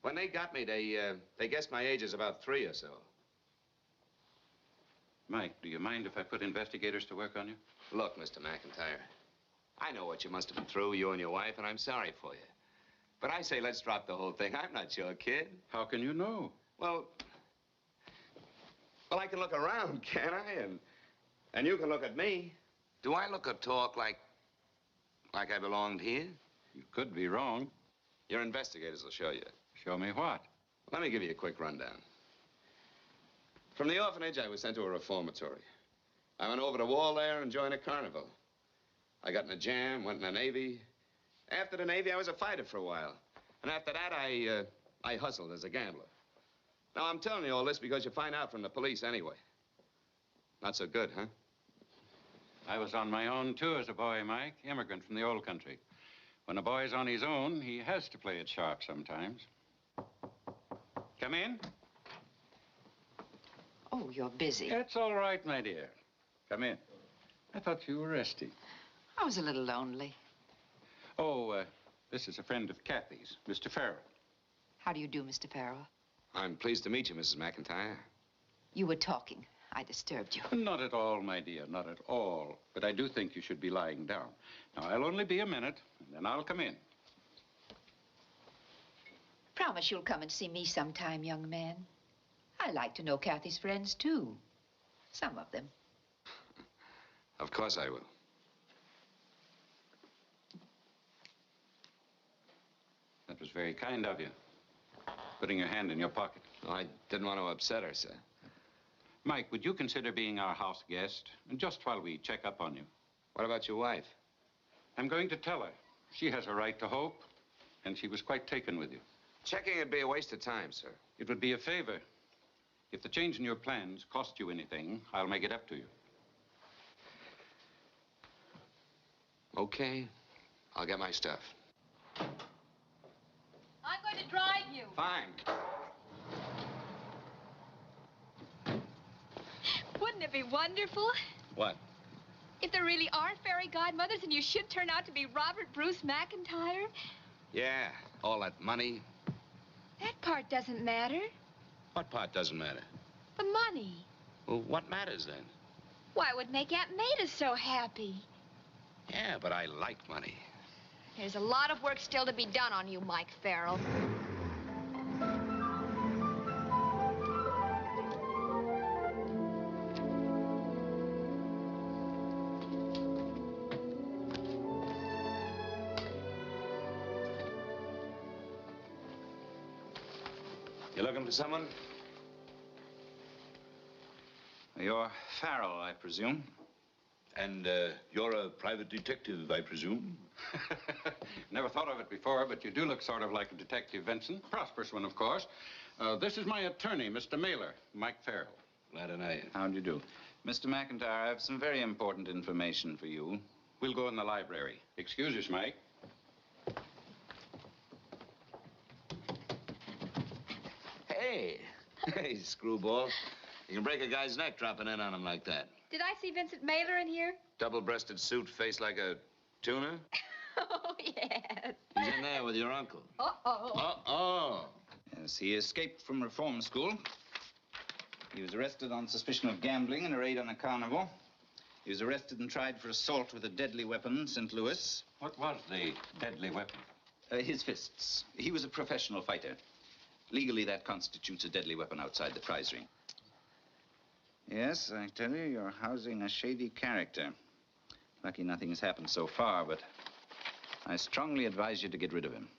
When they got me, they guessed my age is about 3 or so. Mike, do you mind if I put investigators to work on you? Look, Mr. McIntyre, I know what you must have been through, you and your wife, and I'm sorry for you. But I say let's drop the whole thing. I'm not your kid. How can you know? Well, I can look around, can't I? And you can look at me. Do I look or talk like I belonged here? You could be wrong. Your investigators will show you. Show me what? Let me give you a quick rundown. From the orphanage, I was sent to a reformatory. I went over to Wall there and joined a carnival. I got in a jam, went in the Navy. After the Navy, I was a fighter for a while. And after that, I hustled as a gambler. Now, I'm telling you all this because you find out from the police anyway. Not so good, huh? I was on my own, too, as a boy, Mike. Immigrant from the old country. When a boy's on his own, he has to play it sharp sometimes. Come in. Oh, you're busy. It's all right, my dear. Come in. I thought you were resting. I was a little lonely. Oh, this is a friend of Kathy's, Mr. Farrell. How do you do, Mr. Farrell? I'm pleased to meet you, Mrs. McIntyre. You were talking. I disturbed you. Not at all, my dear, not at all. But I do think you should be lying down. Now, I'll only be a minute, and then I'll come in. Promise you'll come and see me sometime, young man. I like to know Kathy's friends, too. Some of them. Of course I will. That was very kind of you. Putting your hand in your pocket. Oh, I didn't want to upset her, sir. Mike, would you consider being our house guest? Just while we check up on you. What about your wife? I'm going to tell her. She has a right to hope, and she was quite taken with you. Checking would be a waste of time, sir. It would be a favor. If the change in your plans cost you anything, I'll make it up to you. Okay. I'll get my stuff. I'm going to drive you. Fine. Wouldn't it be wonderful? What? If there really are fairy godmothers and you should turn out to be Robert Bruce McIntyre? Yeah, all that money. That part doesn't matter. What part doesn't matter? The money. Well, what matters then? Why, it would make Aunt Maida so happy. Yeah, but I like money. There's a lot of work still to be done on you, Mike Farrell. You looking for someone? You're Farrell, I presume. And you're a private detective, I presume? Never thought of it before, but you do look sort of like a detective, Vincent. Prosperous one, of course. This is my attorney, Mr. Mailer, Mike Farrell. Glad to know you. How do you do? Mr. McIntyre, I have some very important information for you. We'll go in the library. Excuse us, Mike. Hey. Hey, screwball. You can break a guy's neck dropping in on him like that. Did I see Vincent Mailer in here? Double-breasted suit, face like a tuna? Oh, yes. He's in there with your uncle. Uh-oh. Uh-oh. Yes, he escaped from reform school. He was arrested on suspicion of gambling in a raid on a carnival. He was arrested and tried for assault with a deadly weapon in St. Louis. What was the deadly weapon? His fists. He was a professional fighter. Legally, that constitutes a deadly weapon outside the prize ring. Yes, I tell you, you're housing a shady character. Lucky nothing has happened so far, but I strongly advise you to get rid of him.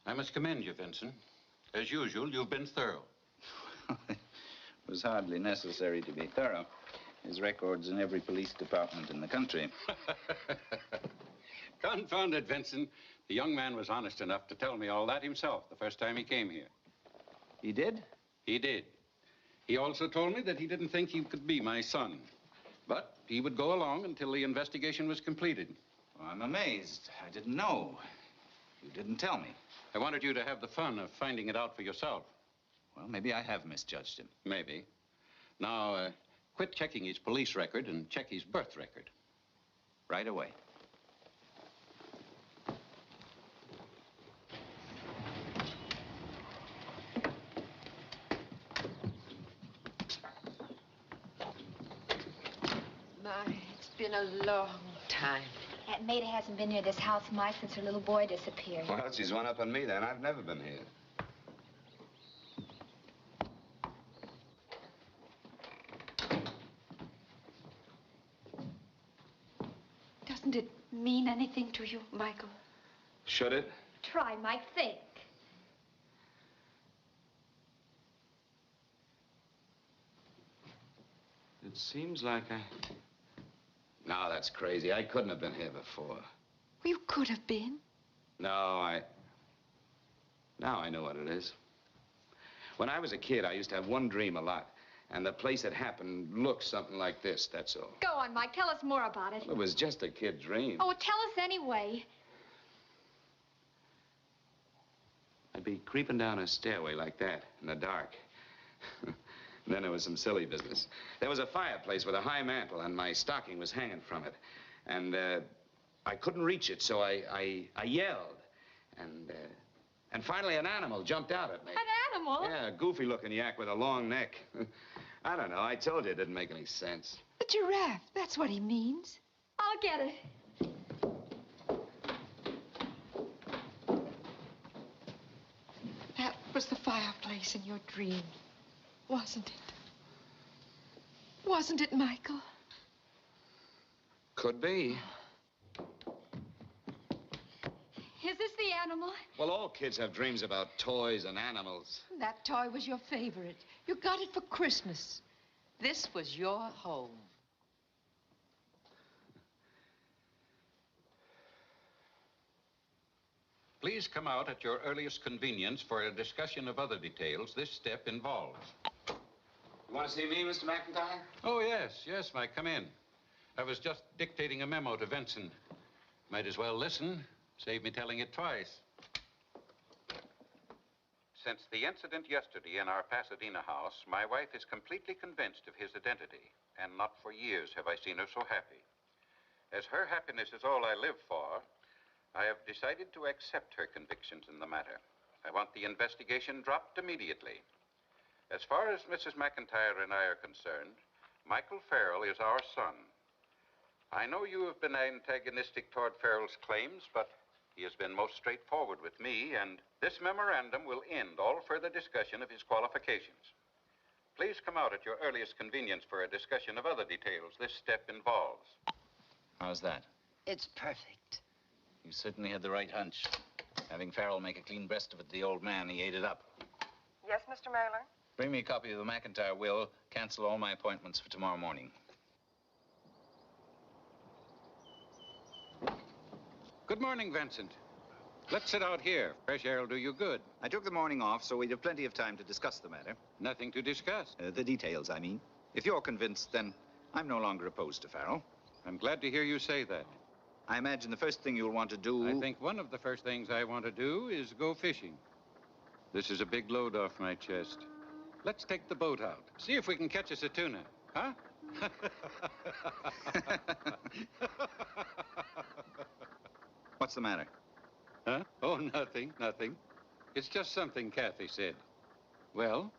I must commend you, Vincent. As usual, you've been thorough. It was hardly necessary to be thorough. His record's in every police department in the country. Confound it, Vincent. The young man was honest enough to tell me all that himself the first time he came here. He did? He did. He also told me that he didn't think he could be my son. But he would go along until the investigation was completed. Well, I'm amazed. I didn't know. You didn't tell me. I wanted you to have the fun of finding it out for yourself. Well, maybe I have misjudged him. Maybe. Now, quit checking his police record and check his birth record. Right away. My, it's been a long time. Aunt Maida hasn't been near this house, Mike, since her little boy disappeared. Well, she's one up on me then. I've never been here. Doesn't it mean anything to you, Michael? Should it? Try, Mike, think. It seems like I... No, that's crazy. I couldn't have been here before. You could have been. No, Now I know what it is. When I was a kid, I used to have one dream a lot. And the place it happened looked something like this, that's all. Go on, Mike. Tell us more about it. It was just a kid dream. Oh, tell us anyway. I'd be creeping down a stairway like that in the dark. And then there was some silly business. There was a fireplace with a high mantel, and my stocking was hanging from it. And I couldn't reach it, so I yelled. And finally an animal jumped out at me. An animal? Yeah, a goofy-looking yak with a long neck. I don't know. I told you it didn't make any sense. A giraffe. That's what he means. I'll get it. That was the fireplace in your dream, wasn't it? Wasn't it, Michael? Could be. Is this the animal? Well, all kids have dreams about toys and animals. That toy was your favorite. You got it for Christmas. This was your home. Please come out at your earliest convenience for a discussion of other details this step involves. You want to see me, Mr. McIntyre? Oh, yes, Mike, come in. I was just dictating a memo to Vincent. Might as well listen. Save me telling it twice. Since the incident yesterday in our Pasadena house, my wife is completely convinced of his identity, and not for years have I seen her so happy. As her happiness is all I live for, I have decided to accept her convictions in the matter. I want the investigation dropped immediately. As far as Mrs. McIntyre and I are concerned, Michael Farrell is our son. I know you have been antagonistic toward Farrell's claims, but he has been most straightforward with me, and this memorandum will end all further discussion of his qualifications. Please come out at your earliest convenience for a discussion of other details this step involves. How's that? It's perfect. You certainly had the right hunch. Having Farrell make a clean breast of it to the old man, he ate it up. Yes, Mr. Mailer? Bring me a copy of the McIntyre will. Cancel all my appointments for tomorrow morning. Good morning, Vincent. Let's sit out here. Fresh air will do you good. I took the morning off, so we'd have plenty of time to discuss the matter. Nothing to discuss. The details, I mean. If you're convinced, then I'm no longer opposed to Farrell. I'm glad to hear you say that. I imagine the first thing you'll want to do... I think one of the first things I want to do is go fishing. This is a big load off my chest. Let's take the boat out. See if we can catch us a tuna, huh? What's the matter? Huh? Oh, nothing, nothing. It's just something Kathy said. Well,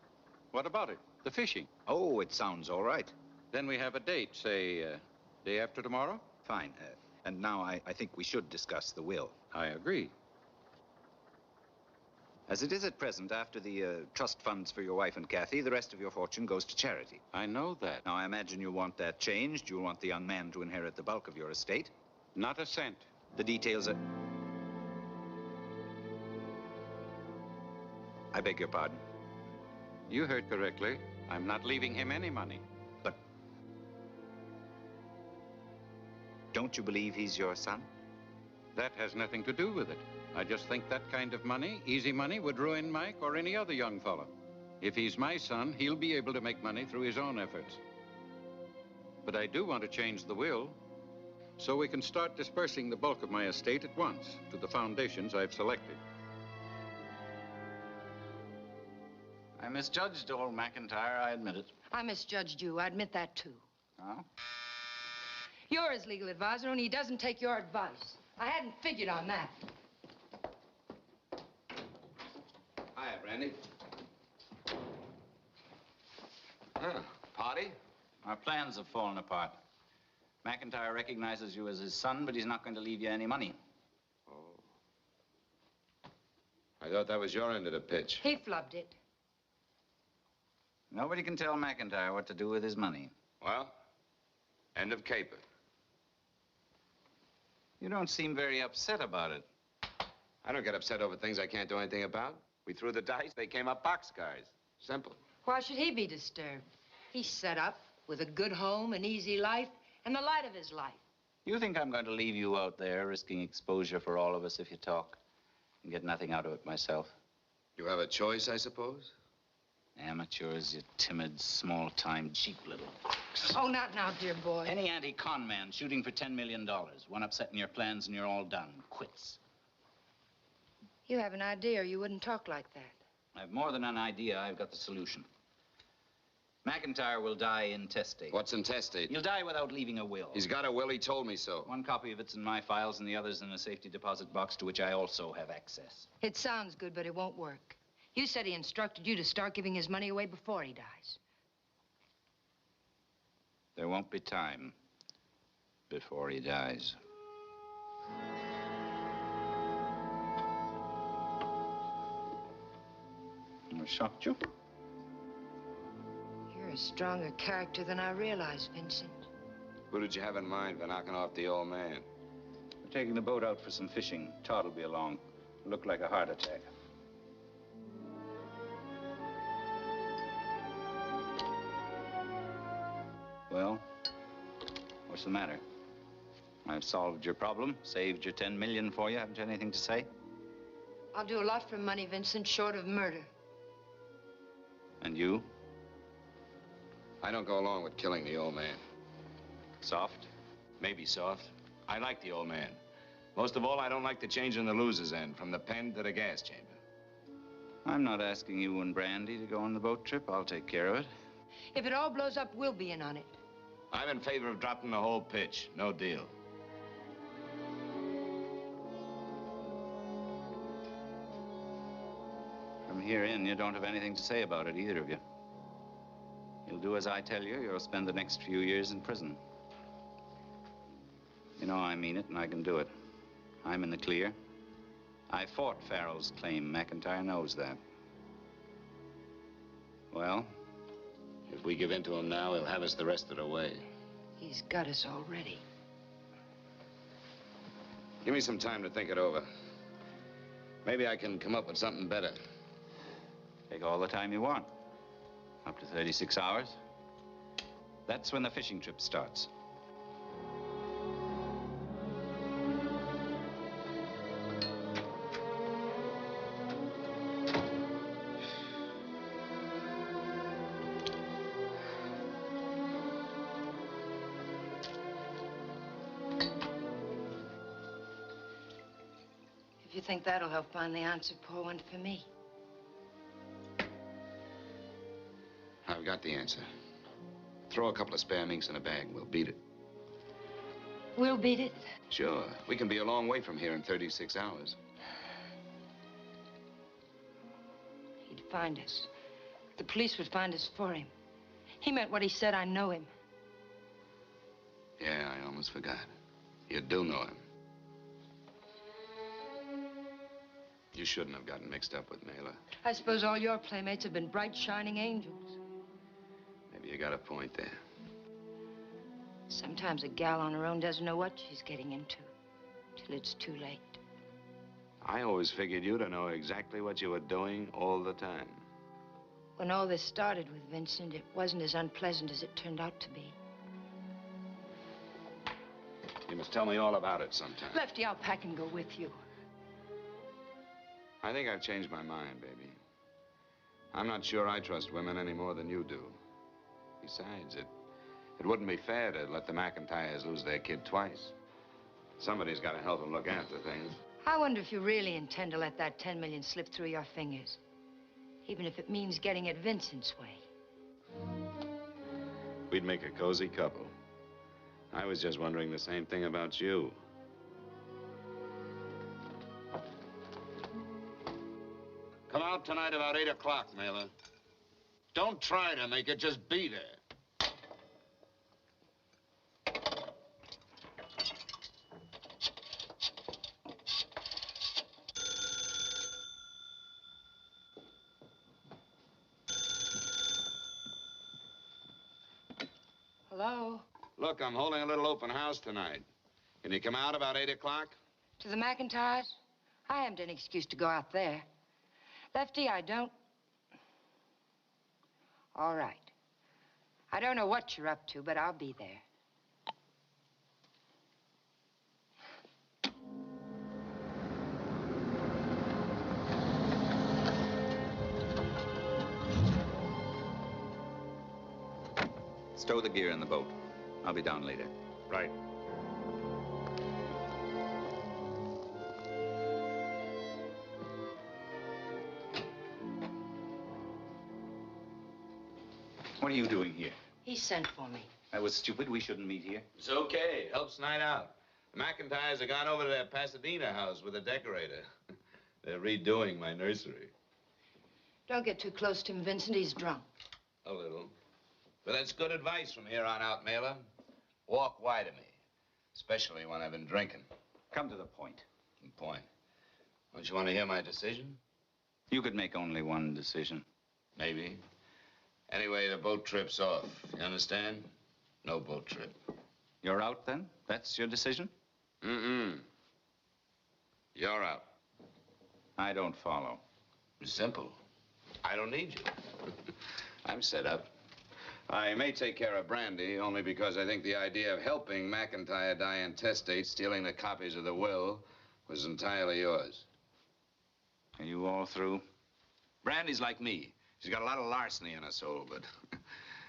what about it? The fishing. Oh, it sounds all right. Then we have a date, say, day after tomorrow? Fine. And now I think we should discuss the will. I agree. As it is at present, after the trust funds for your wife and Kathy, the rest of your fortune goes to charity. I know that. Now, I imagine you want that changed. You'll want the young man to inherit the bulk of your estate. Not a cent. The details are... I beg your pardon. You heard correctly. I'm not leaving him any money. But... don't you believe he's your son? That has nothing to do with it. I just think that kind of money, easy money, would ruin Mike or any other young fellow. If he's my son, he'll be able to make money through his own efforts. But I do want to change the will, so we can start dispersing the bulk of my estate at once to the foundations I've selected. I misjudged old McIntyre, I admit it. I misjudged you. I admit that, too. Oh? You're his legal advisor, and he doesn't take your advice. I hadn't figured on that. Hiya, Brandy. Oh, party? Our plans have fallen apart. McIntyre recognizes you as his son, but he's not going to leave you any money. Oh. I thought that was your end of the pitch. He flubbed it. Nobody can tell McIntyre what to do with his money. Well, end of caper. You don't seem very upset about it. I don't get upset over things I can't do anything about. We threw the dice, they came up boxcars. Simple. Why should he be disturbed? He's set up with a good home, an easy life, and the light of his life. You think I'm going to leave you out there risking exposure for all of us if you talk and get nothing out of it myself? You have a choice, I suppose? Amateurs, you timid, small-time, cheap little crooks. Oh, not now, dear boy. Any anti-con man shooting for $10 million. One upsetting your plans and you're all done. Quits. You have an idea or you wouldn't talk like that. I have more than an idea. I've got the solution. McIntyre will die intestate. What's intestate? He'll die without leaving a will. He's got a will, he told me so. One copy of it's in my files and the other's in a safety deposit box to which I also have access. It sounds good, but it won't work. You said he instructed you to start giving his money away before he dies. There won't be time before he dies. I shocked you? You're a stronger character than I realized, Vincent. Who did you have in mind for knocking off the old man? We're taking the boat out for some fishing. Todd will be along. Looked like a heart attack. Well, what's the matter? I've solved your problem, saved your $10 million for you. Haven't you anything to say? I'll do a lot for money, Vincent, short of murder. And you? I don't go along with killing the old man. Soft? Maybe soft. I like the old man. Most of all, I don't like the change in the loser's end, from the pen to the gas chamber. I'm not asking you and Brandy to go on the boat trip. I'll take care of it. If it all blows up, we'll be in on it. I'm in favor of dropping the whole pitch. No deal. From here in, you don't have anything to say about it, either of you. You'll do as I tell you. You'll spend the next few years in prison. You know I mean it, and I can do it. I'm in the clear. I fought Farrell's claim. McIntyre knows that. Well? If we give in to him now, he'll have us the rest of the way. He's got us already. Give me some time to think it over. Maybe I can come up with something better. Take all the time you want. Up to 36 hours. That's when the fishing trip starts. If you think that'll help find the answer, pour one for me. I've got the answer. Throw a couple of spare minks in a bag. We'll beat it. We'll beat it? Sure. We can be a long way from here in 36 hours. He'd find us. The police would find us for him. He meant what he said. I know him. Yeah, I almost forgot. You do know him. You shouldn't have gotten mixed up with Mailer. I suppose all your playmates have been bright, shining angels. Maybe you got a point there. Sometimes a gal on her own doesn't know what she's getting into till it's too late. I always figured you to know exactly what you were doing all the time. When all this started with Vincent, it wasn't as unpleasant as it turned out to be. You must tell me all about it sometime. Lefty, I'll pack and go with you. I think I've changed my mind, baby. I'm not sure I trust women any more than you do. Besides, it wouldn't be fair to let the McIntyres lose their kid twice. Somebody's got to help them look after things. I wonder if you really intend to let that 10 million slip through your fingers. Even if it means getting it Vincent's way. We'd make a cozy couple. I was just wondering the same thing about you. Come out tonight about 8 o'clock, Mailer. Don't try to make it, just be there. Hello? Look, I'm holding a little open house tonight. Can you come out about 8 o'clock? To the McIntyres? I haven't any excuse to go out there. Lefty, I don't... All right. I don't know what you're up to, but I'll be there. Stow the gear in the boat. I'll be down later. Right. What are you doing here? He sent for me. That was stupid. We shouldn't meet here. It's okay. It helps night out. The McIntyres have gone over to their Pasadena house with a decorator. They're redoing my nursery. Don't get too close to him, Vincent. He's drunk. A little. But that's good advice from here on out, Mailer. Walk wide of me, especially when I've been drinking. Come to the point. Point. Don't you want to hear my decision? You could make only one decision. Maybe. Anyway, the boat trip's off. You understand? No boat trip. You're out, then? That's your decision? Mm-mm. You're out. I don't follow. It's simple. I don't need you. I'm set up. I may take care of Brandy only because I think the idea of helping McIntyre die intestate, stealing the copies of the will, was entirely yours. Are you all through? Brandy's like me. She's got a lot of larceny in her soul, but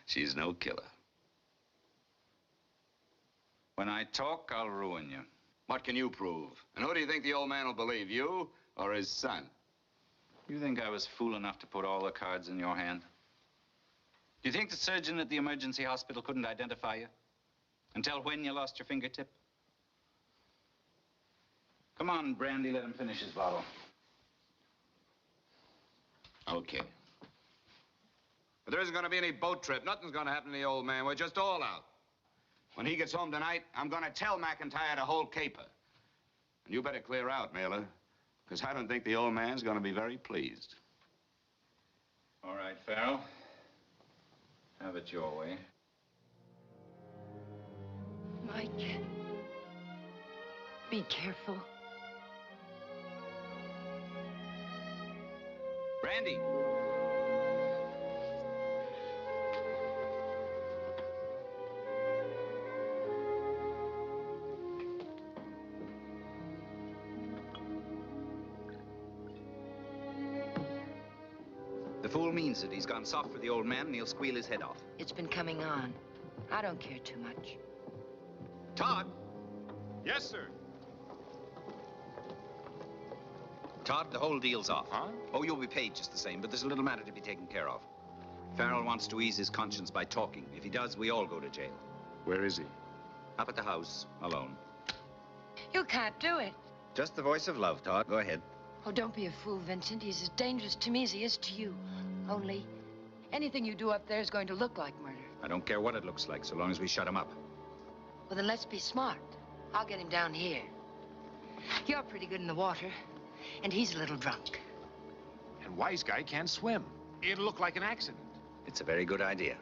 she's no killer. When I talk, I'll ruin you. What can you prove? And who do you think the old man will believe, you or his son? You think I was fool enough to put all the cards in your hand? Do you think the surgeon at the emergency hospital couldn't identify you? And tell when you lost your fingertip? Come on, Brandy, let him finish his bottle. Okay. But there isn't going to be any boat trip. Nothing's going to happen to the old man. We're just all out. When he gets home tonight, I'm going to tell McIntyre to hold caper. And you better clear out, Mailer, because I don't think the old man's going to be very pleased. All right, Farrell. Have it your way. Mike, be careful. Brandy! The fool means it. He's gone soft for the old man, and he'll squeal his head off. It's been coming on. I don't care too much. Todd! Yes, sir. Todd, the whole deal's off. Huh? Oh, you'll be paid just the same, but there's a little matter to be taken care of. Farrell wants to ease his conscience by talking. If he does, we all go to jail. Where is he? Up at the house, alone. You can't do it. Just the voice of love, Todd. Go ahead. Oh, don't be a fool, Vincent. He's as dangerous to me as he is to you. Only, anything you do up there is going to look like murder. I don't care what it looks like, so long as we shut him up. Well, then let's be smart. I'll get him down here. You're pretty good in the water, and he's a little drunk. And Wise Guy can't swim. It'll look like an accident. It's a very good idea.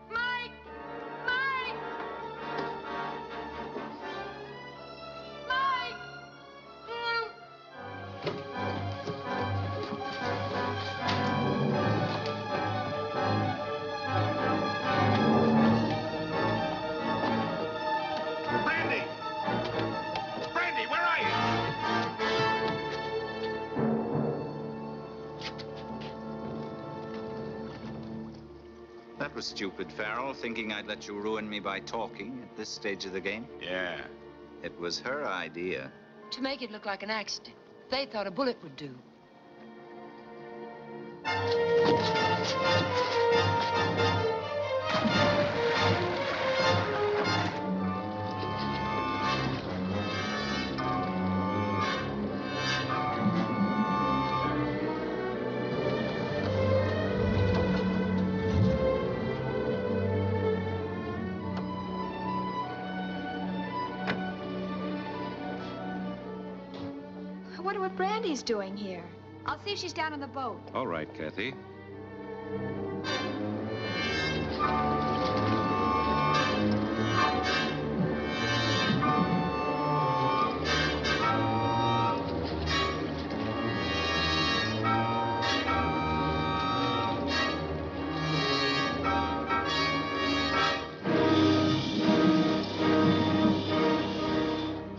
Mike! Mike! Mike! Brandy! Brandy, where are you? That was stupid, Farrell, thinking I'd let you ruin me by talking at this stage of the game. Yeah. It was her idea. To make it look like an accident. They thought a bullet would do. I wonder what Brandy's doing here. I'll see if she's down on the boat. All right, Kathy.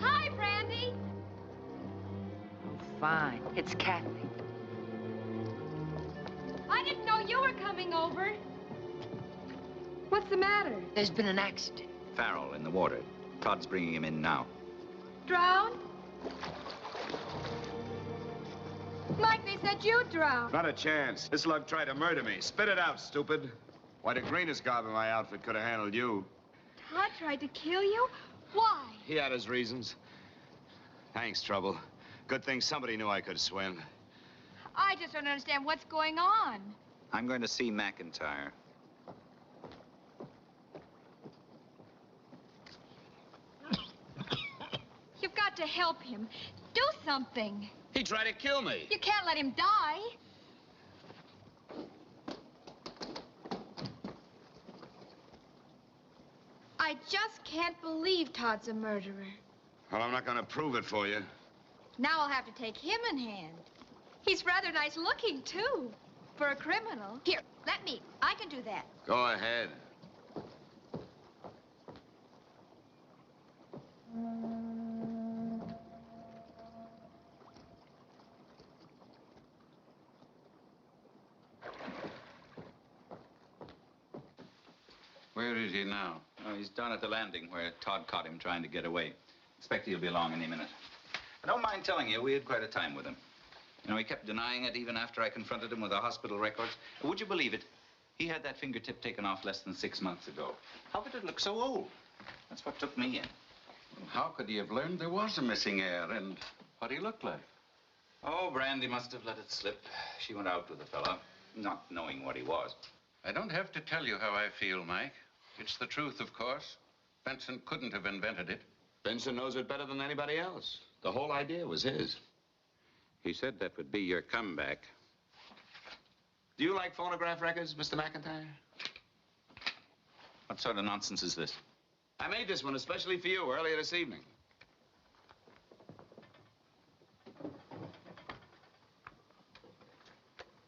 Hi, Brandy. Fine. It's Kathy. I didn't know you were coming over. What's the matter? There's been an accident. Farrell in the water. Todd's bringing him in now. Drowned? Mike, they said you drowned. Not a chance. This lug tried to murder me. Spit it out, stupid. Why, the greenest garb in my outfit could have handled you. Todd tried to kill you? Why? He had his reasons. Thanks, Trouble. Good thing somebody knew I could swim. I just don't understand what's going on. I'm going to see McIntyre. You've got to help him. Do something. He tried to kill me. You can't let him die. I just can't believe Todd's a murderer. Well, I'm not going to prove it for you. Now I'll have to take him in hand. He's rather nice looking, too, for a criminal. Here, let me. I can do that. Go ahead. Where is he now? Oh, he's down at the landing where Todd caught him trying to get away. Expect he'll be along any minute. I don't mind telling you, we had quite a time with him. You know, he kept denying it even after I confronted him with the hospital records. Would you believe it? He had that fingertip taken off less than 6 months ago. How could it look so old? That's what took me in. How could he have learned there was a missing heir and what he looked like? Oh, Brandy must have let it slip. She went out with the fella, not knowing what he was. I don't have to tell you how I feel, Mike. It's the truth, of course. Benson couldn't have invented it. Benson knows it better than anybody else. The whole idea was his. He said that would be your comeback. Do you like phonograph records, Mr. McIntyre? What sort of nonsense is this? I made this one especially for you earlier this evening.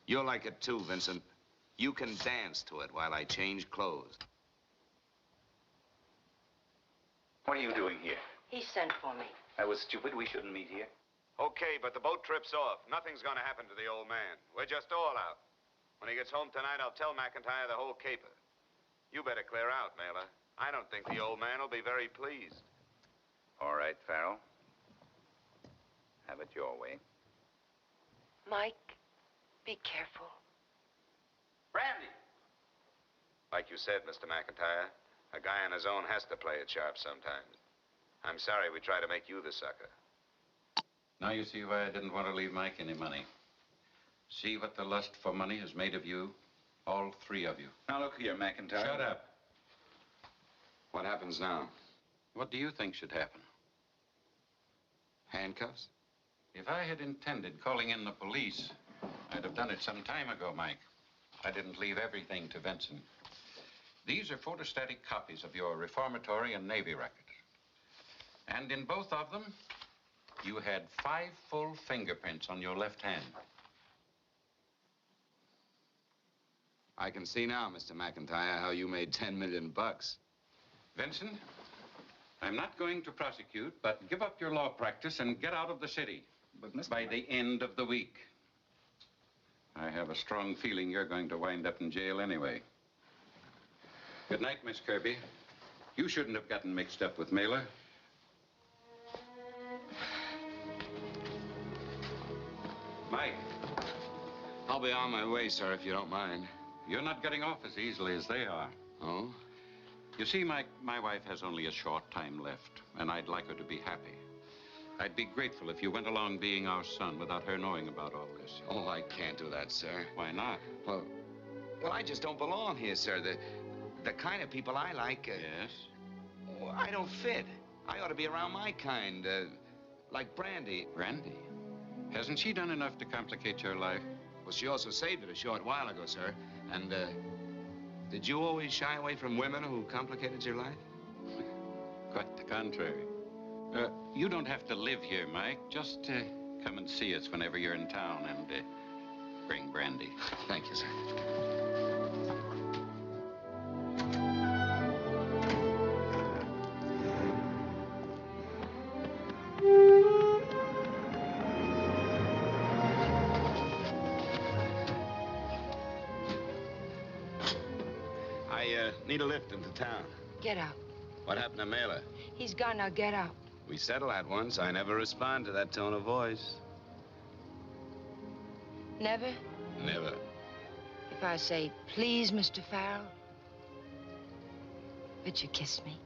You'll like it too, Vincent. You can dance to it while I change clothes. What are you doing here? He sent for me. That was stupid. We shouldn't meet here. Okay, but the boat trip's off. Nothing's gonna happen to the old man. We're just all out. When he gets home tonight, I'll tell McIntyre the whole caper. You better clear out, Mailer. I don't think the old man will be very pleased. All right, Farrell. Have it your way. Mike, be careful. Brandy! Like you said, Mr. McIntyre, a guy on his own has to play it sharp sometimes. I'm sorry we try to make you the sucker. Now you see why I didn't want to leave Mike any money. See what the lust for money has made of you? All three of you. Now look here, McIntyre. Shut up. What happens now? What do you think should happen? Handcuffs? If I had intended calling in the police, I'd have done it some time ago, Mike. I didn't leave everything to Vincent. These are photostatic copies of your reformatory and Navy record. And in both of them, you had 5 full fingerprints on your left hand. I can see now, Mr. McIntyre, how you made $10 million. Vincent, I'm not going to prosecute, but give up your law practice and get out of the city. But Mr. By the end of the week. I have a strong feeling you're going to wind up in jail anyway. Good night, Miss Kirby. You shouldn't have gotten mixed up with Mailer. Mike. I'll be on my way, sir, if you don't mind. You're not getting off as easily as they are. Oh? You see, Mike, my wife has only a short time left, and I'd like her to be happy. I'd be grateful if you went along being our son without her knowing about all this. Oh, I can't do that, sir. Why not? Well, I just don't belong here, sir. The kind of people I like... Yes? Oh, I don't fit. I ought to be around my kind, like Brandy. Brandy? Hasn't she done enough to complicate your life? Well, she also saved it a short while ago, sir. And, did you always shy away from women who complicated your life? Quite the contrary. You don't have to live here, Mike. Just come and see us whenever you're in town and bring Brandy. Thank you, sir. I need a lift into town. Get out. What happened to Mailer? He's gone, now get out. We settled that once. I never respond to that tone of voice. Never? Never. If I say, please, Mr. Farrell, would you kiss me?